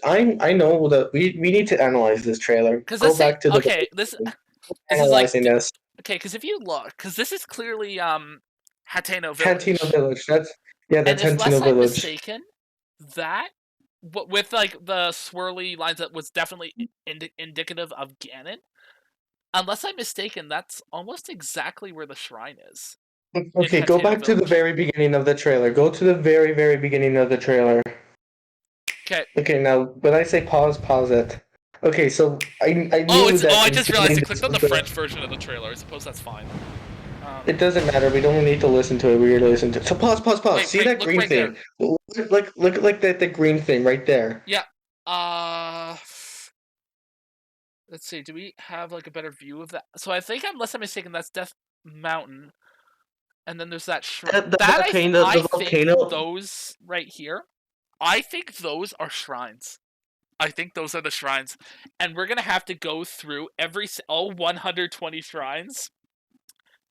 I know that we need to analyze this trailer. Because this is like this. Okay, because if you look, because this is clearly Hateno Village. Hateno Village. That's Hateno Village. I'm mistaken, that with like the swirly lines, that was definitely indicative of Ganon. Unless I'm mistaken, that's almost exactly where the shrine is. Okay, go back to the very beginning of the trailer. Go to the very, very beginning of the trailer. Okay. Okay, now when I say pause it. Okay, so I knew that. I just realized I clicked on the French version of the trailer. I suppose that's fine. It doesn't matter. We don't need to listen to it. We already listen to it. So pause. Wait, See that green right thing? Look like the green thing right there. Yeah. Let's see. Do we have like a better view of that? So I think, unless I'm mistaken, that's Death Mountain, and then there's that shrine. The volcano. I think those right here. I think those are shrines. I think those are the shrines, and we're gonna have to go through all 120 shrines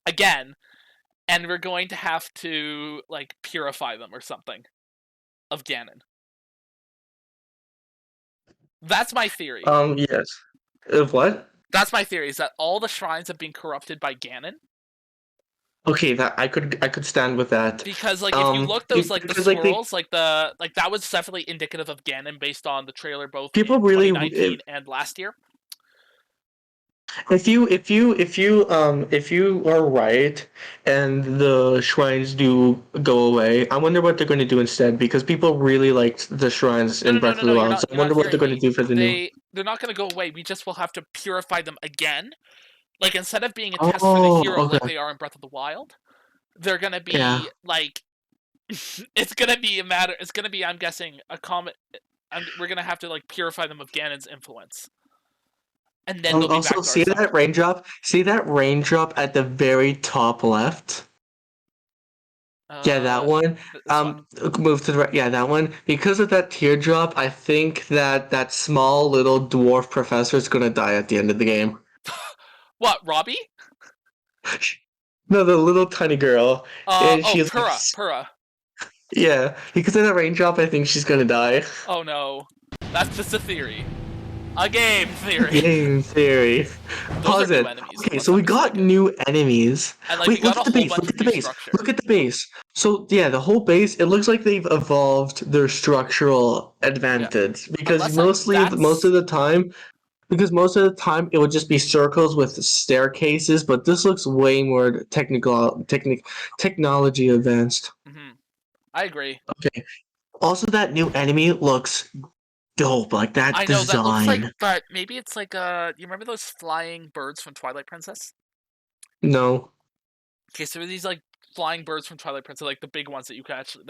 again, and we're going to have to like purify them or something of Ganon. That's my theory. Yes. Of what? That's my theory, is that all the shrines have been corrupted by Ganon. Okay, that I could stand with that. Because like if you look, those like the swirls, like that was definitely indicative of Ganon based on the trailer, both people in really 2019 and last year. If you are right and the shrines do go away, I wonder what they're going to do instead, because people really liked the shrines in Breath of the Wild. So I wonder what they're going to do for the new. They're not going to go away. We just will have to purify them again. Like, instead of being a test for the hero like they are in Breath of the Wild, they're going to be like it's going to be I'm guessing a comet. We're going to have to like purify them of Ganon's influence. And then also see that raindrop. See that raindrop at the very top left. Yeah, that one. Move to the right. Yeah, that one. Because of that teardrop, I think that small little dwarf professor is gonna die at the end of the game. What, Robbie? No, the little tiny girl. Purah. Yeah, because of that raindrop, I think she's gonna die. Oh no, that's just a theory. A game theory. Game theory. Those Pause are new it. enemies, Okay, unless so I'm we got mistaken. new enemies. And like Wait, we got look a at the whole base. bunch Look of at the new base. structure. Look at the base. So yeah, the whole base. It looks like they've evolved their structural advantage because Unless most of the time. Because most of the time it would just be circles with staircases, but this looks way more technology advanced. I agree. Okay. Also, that new enemy looks dope. Like that I know design. that looks like, but maybe it's like you remember those flying birds from Twilight Princess? No. Okay, so these like flying birds from Twilight Princess, like the big ones that you could actually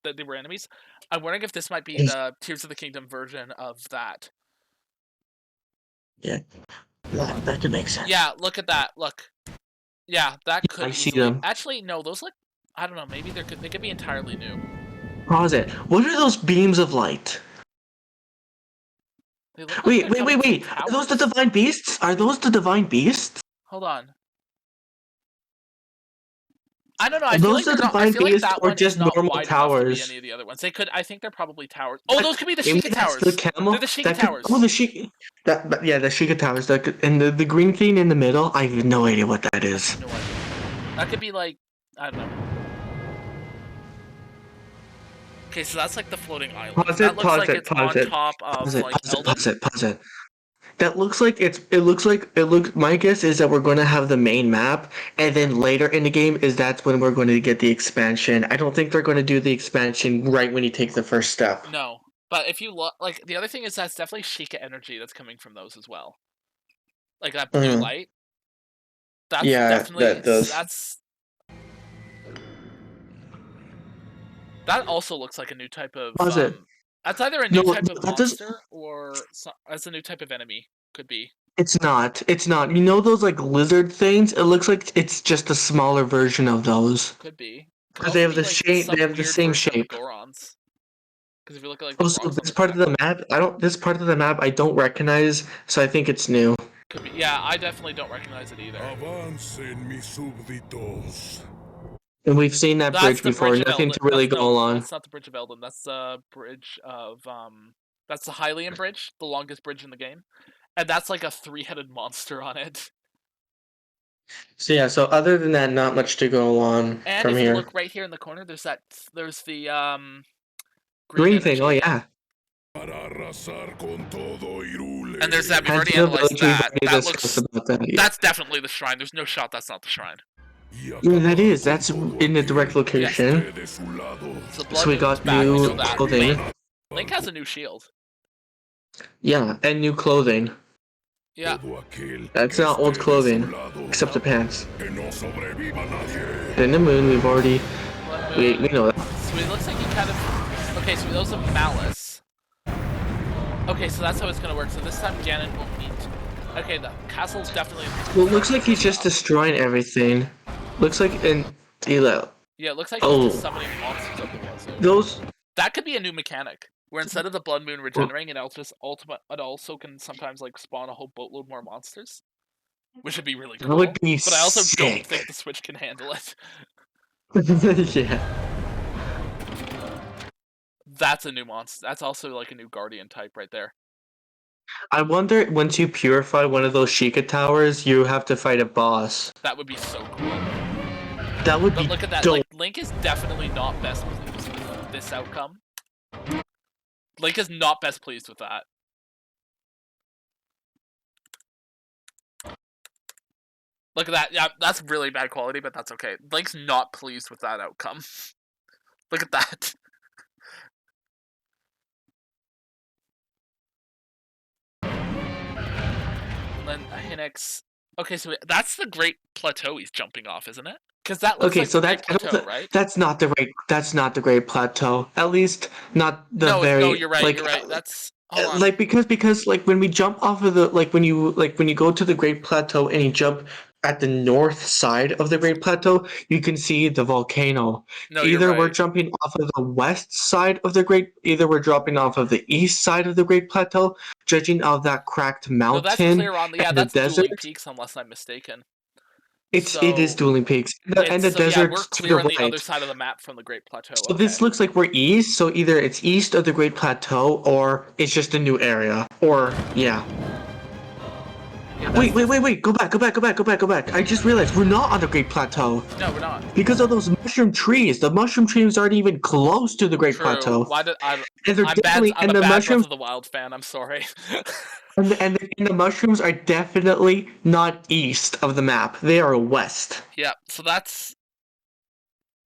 that they were enemies. I'm wondering if this might be the Tears of the Kingdom version of that. Yeah. That could make sense. Yeah, look at that. Look. Yeah, that could I see easily. them. Actually, no, those look. I don't know. Maybe they could be entirely new. Pause it. What are those beams of light? They look like Wait, they're wait, coming wait, from wait. Are those the towers. divine beasts? Are those the divine beasts? Hold on. I don't know. I Are feel those like the they're not, I divine feel like beasts that or one is just not normal wide enough to be towers? any of the other ones. They could. I think they're probably towers. Oh, those could be the Maybe Sheikah that's towers. the camel. They're the Sheikah That could- towers. Oh, the Sheikah. Yeah, the Sheikah towers. And the green thing in the middle. I have no idea what that I is. have no idea. That could be like, I don't know. Okay, so that's like the floating island. Pause That it, looks pause like it, it's pause on it, top of Pause it, like pause it, Eldon. pause it, pause it. That looks like my guess is that we're going to have the main map, and then later in the game that's when we're going to get the expansion. I don't think they're going to do the expansion right when you take the first step. No, but if you look, like the other thing is that's definitely Sheikah energy that's coming from those as well. Like that blue light. That's definitely that does. That also looks like a new type of. Pause it. That's either a new No, type of that does- monster or as a new type of enemy. Could be. It's not. It's not. You know those like lizard things? It looks like it's just a smaller version of those. Could be. Could Because they also have be, the like, shape. some They have the weird same version of the shape. Gorons. Because if you look at like Oh, the so rocks on this the part of back, the map, this part of the map I don't recognize, so I think it's new. could be. Yeah, I definitely don't recognize it either. Avancen, mis súbditos. And we've seen that That's bridge the before. bridge of Nothing Eldon. to really That's, go along. That's not the bridge of Eldon. That's the bridge of That's the Hylian bridge, the longest bridge in the game, and that's like a 3-headed monster on it. So yeah. So other than that, not much to go on And from if you here. look right here in the corner, there's the Green thing. energy Oh again. yeah. Para arrasar con todo Hyrule. And there's that. We've Hands already up, analyzed we've that. already That discussed looks. about that. Yeah. That's definitely the shrine. There's no shot that's not the shrine. Yeah, that is. That's in the direct location. De su lado. So, So we got back, we new know that. clothing. Link has a new shield. Yeah, and new clothing. Yeah. Todo aquel That's que not old esté de su clothing, lado, except the pants. que no sobreviva nadie. Then the moon, we've already. We know that. So it looks like you kind of. Okay, so those are Malice. Okay, so that's how it's gonna work. So this time Ganon won't meet. Okay, the castle's definitely. Well, it looks like he's just destroying everything. Looks like in Elo. Yeah, it looks like Oh. he's just summoning monsters up the wazoo. Those. That could be a new mechanic, where instead of the Blood Moon regenerating, it also can sometimes like spawn a whole boatload more monsters, which would be really That cool. would be But I also don't sick. think the Switch can handle it. Yeah. That's a new monster. That's also like a new Guardian type right there. I wonder once you purify one of those Sheikah towers, you have to fight a boss. That would be so cool. That would But be look at that. dope. Like Link is definitely not best pleased with this outcome. Link is not best pleased with that. Look at that. Yeah, that's really bad quality, but that's okay. Link's not pleased with that outcome. Look at that. And then Hinix. Okay, so that's the Great Plateau he's jumping off, isn't it? Because that looks Okay, like so the Great I don't Plateau, thi- right? That's not the great. That's not the Great Plateau. At least not the No, very. no, you're right. Like, You're right. That's hold on. like because like when we jump off of the when you go to the Great Plateau and you jump at the north side of the Great Plateau, you can see the volcano. No, you're Either we're right. jumping off of the west side of the either we're dropping off of the east side of the Great Plateau, judging of that cracked No, mountain. that's clear on the and the that's Dueling desert. Peaks, unless I'm mistaken. it is So, Dueling Peaks. And the so yeah, desert we're to clear the on the right. other side of the map from the Great Plateau. So this looks like we're east, so either it's east of the Great Plateau or it's just a new area. Or yeah. Yeah, that's Wait, the- go back. I just realized we're not on the Great Plateau. No, we're not. Because of those mushroom trees. The mushroom trees aren't even close to the Great True. Plateau. Why did I? And they're I'm definitely bad. I'm and a the bad Breath mushrooms of the Wild fan. I'm sorry. and the mushrooms are definitely not east of the map. They are west. Yeah. So that's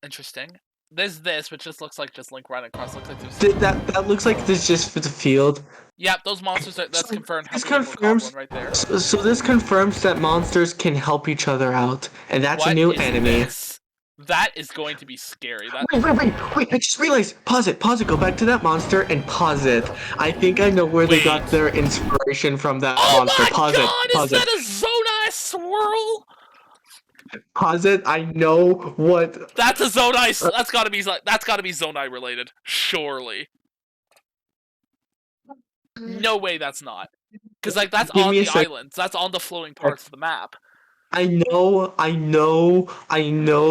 interesting. There's this, which just looks like just Link running across. Looks like there's. That looks like this just for the field. Yep, those monsters. That's So confirmed. this Helping Emerald confirms Goblin right there. so this confirms that monsters can help each other out. And that's What a new is enemy. this? That is going to be scary. That. Wait, I just realized. Pause it, go back to that monster and pause it. I think I know where they got Wait. their inspiration from that Oh monster. my Pause god! it, Is that a Zonai swirl? pause it. I know what. That's a Zonai. That's gotta be. That's gotta be Zonai related. Surely. No way. That's not. Because like that's Give on me a the sec. islands. That's on the floating parts of the map. I know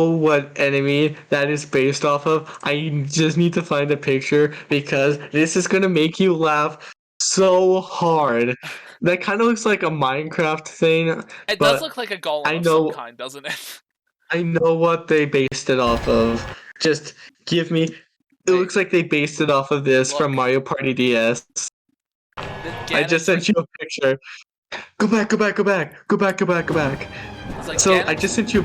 what enemy that is based off of. I just need to find a picture because this is gonna make you laugh so hard. That kind of looks like a Minecraft thing, It does but look like a golem I of some know kind, doesn't it? I know what they based it off of. Just give me. It Wait. looks like they based it off of this from Look. Mario Party DS. I just sent you a picture. Go back. It's like So Ganon- I just sent you a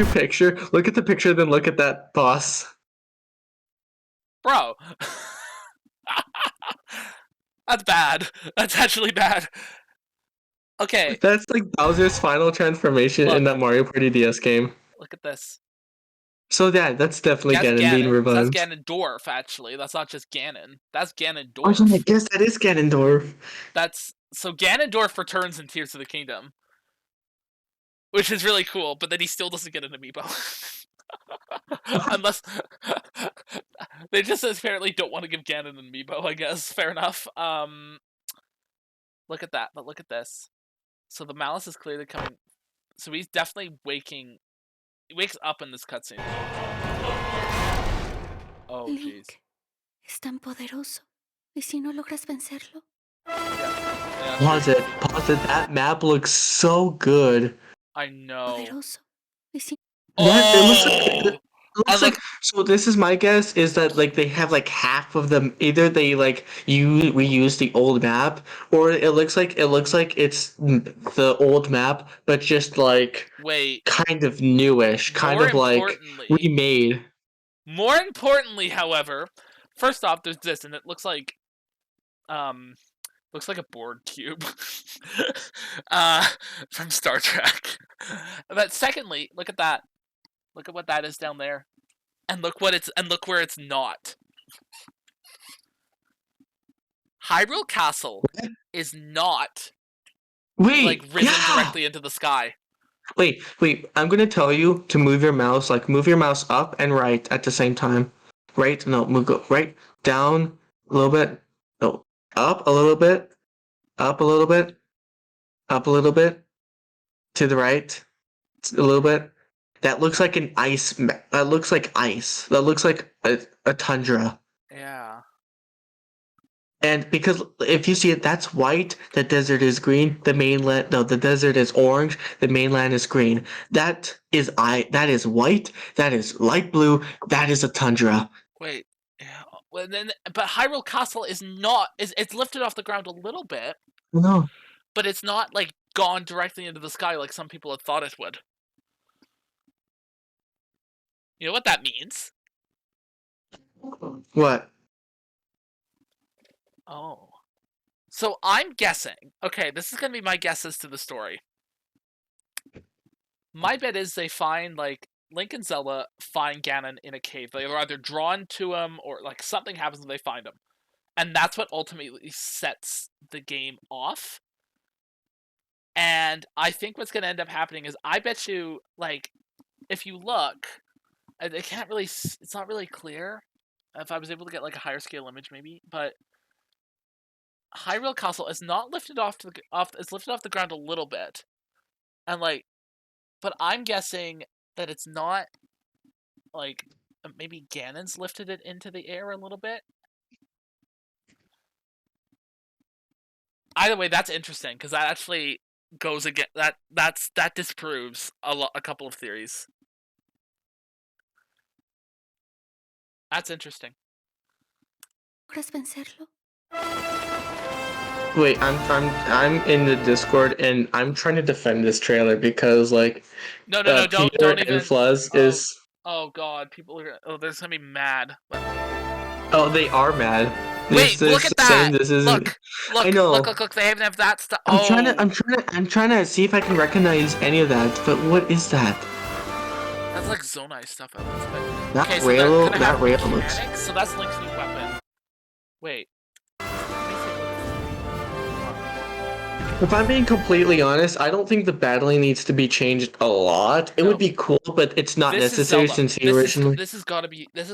picture. Look at the picture, then look at that boss. Bro. That's bad. That's actually bad. Okay, That's like Bowser's final transformation in Look. that Mario Party DS game. look at this. So yeah, that's definitely That's Ganon being Ganon. That's revived. Ganondorf, actually. That's not just Ganon. That's Oh, yeah, I Ganondorf. guess that is Ganondorf. That's so Ganondorf returns in Tears of the Kingdom, which is really cool. But then he still doesn't get an amiibo, unless they just apparently don't want to give Ganon an amiibo. I guess fair enough. Look at that, but look at this. So the Malice is clearly coming. So he's definitely waking. He wakes up in this cutscene. Oh jeez. Link es tan poderoso. ¿Y si no logras vencerlo? Yeah, Pause it. That map looks so good. I know. Poderoso. ¿Y si That- it looks Oh! It looks like- like so. This is my guess: is that like they have like half of them. Either they like reuse the old map, or it looks like it's the old map, but just like Wait. kind of newish, kind More of like importantly- remade. More importantly, however, first off, there's this, and it looks like a board cube from Star Trek. But secondly, look at that. Look at what that is down there. And look where it's not. Hyrule Castle is not Wait, like risen yeah! directly into the sky. Wait. I'm gonna tell you to move your mouse. Like move your mouse up and right at the same time. Right? No, go right, down a little bit. No, up a little bit. Up a little bit. Up a little bit. To the right. A little bit. That looks like an ice. That looks like ice. That looks like a tundra. Yeah. And because if you see it, that's white. The desert is green. The mainland, no, the desert is orange. The mainland is green. That is That is white. That is light blue. That is a tundra. Wait. Yeah. Well, then, but Hyrule Castle is not. It's lifted off the ground a little bit, No. but it's not like gone directly into the sky like some people had thought it would. You know what that means? What? Oh. So I'm guessing. Okay, this is gonna be my guesses to the story. My bet is they find like Link and Zelda find Ganon in a cave. They're either drawn to him or like something happens and they find him. And that's what ultimately sets the game off. And I think what's going to end up happening is I bet you, like, if you look, it can't really, it's not really clear. If I was able to get, like, a higher scale image, maybe. But Hyrule Castle is not lifted it's lifted off the ground a little bit. And, like, but I'm guessing that it's not like maybe Ganon's lifted it into the air a little bit. Either way, that's interesting because that actually goes again. That disproves a couple of theories. That's interesting. ¿Logras vencerlo? Wait, I'm in the Discord and I'm trying to defend this trailer because like No, Peter don't even. and Fluzz Oh. is Oh God, people are. Oh, they're gonna be mad. they are mad. Wait, look at that! Saying this isn't. Look, I know. look. They even have that stuff. I'm trying to see if I can recognize any of that. But what is that? That's like Zonai stuff. That Okay, so rail, they're gonna that have rail looks. mechanics, so that's Link's new weapon. Wait. If I'm being completely honest, I don't think the battling needs to be changed a lot. It No. would be cool, but it's not This is necessary Zelda. since he originally. This has got to be Yeah.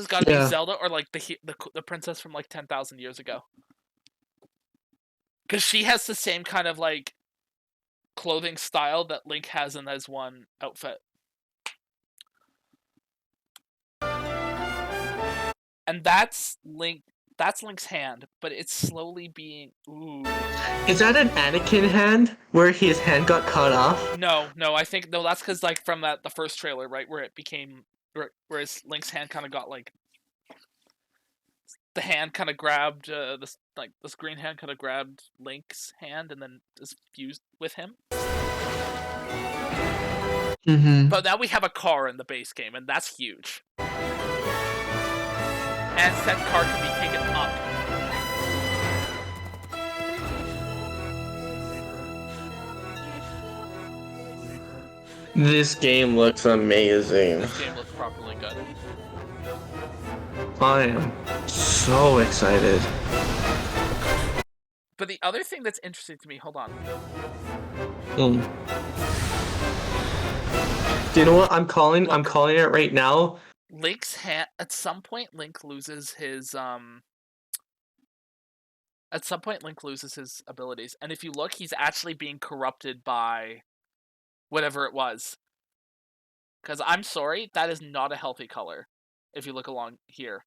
be Zelda or like the princess from like 10,000 years ago. Because she has the same kind of like clothing style that Link has in his one outfit. And that's Link's hand, but it's slowly being Is that an Anakin hand where his hand got cut off? No, I think that's because like from the first trailer, right, where it became where his Link's hand kind of got like the hand kind of grabbed this green hand kind of grabbed Link's hand and then just fused with him. Mm-hmm. But now we have a car in the base game, and that's huge. And said car can be taken up. This game looks amazing. This game looks properly good. I am so excited. But the other thing that's interesting to me, hold on. Do you know what I'm calling? Look, I'm calling it right now. Link's hand. At some point, Link loses his At some point, Link loses his abilities, and if you look, he's actually being corrupted by whatever it was. Because I'm sorry, that is not a healthy color. If you look along here.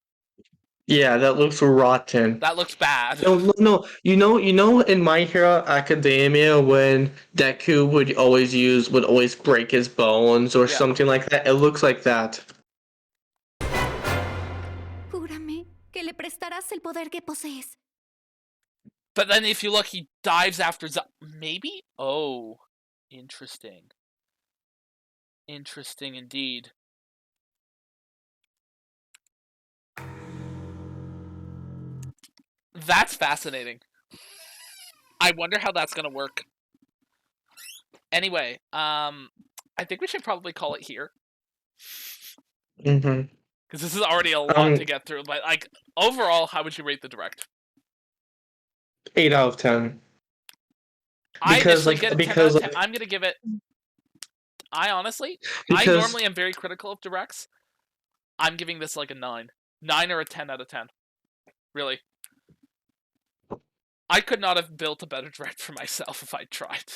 Yeah, that looks rotten. That looks bad. No. You know, in My Hero Academia, when Deku would always break his bones or something like that. It looks like that. Júrame que le prestarás el poder que posees. But then if you look, he dives after maybe? Oh, interesting. Interesting indeed. That's fascinating. I wonder how that's gonna work. Anyway, I think we should probably call it here. Mm-hmm. Because this is already a lot to get through. But like overall, how would you rate the direct? 8 out of 10. I'm gonna give it. I normally am very critical of directs. I'm giving this like a 9 or a 10 out of 10. Really. I could not have built a better direct for myself if I tried.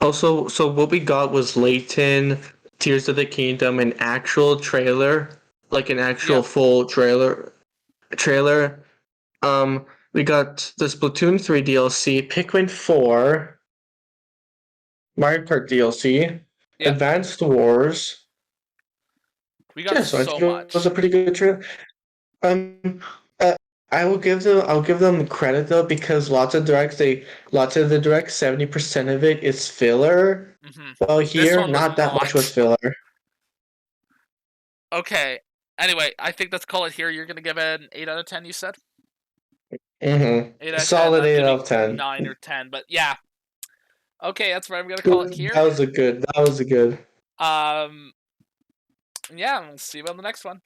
Also, so what we got was Layton, Tears of the Kingdom, an actual trailer, like an actual full trailer. We got the Splatoon 3 DLC, Pikmin 4, Mario Kart DLC, Advanced Wars. We got so much. It was a pretty good trailer. I'll give them credit though, because lots of the directs, 70% of it is filler. Mm-hmm. Well, here not that much was filler. Okay. Anyway, I think let's call it here. You're gonna give it an 8 out of 10. You said. Mm-hmm. Solid 8 out of 10. 9 or 10, but yeah. Okay, that's right. I'm gonna call it here. That was a good. Yeah, we'll see you on the next one.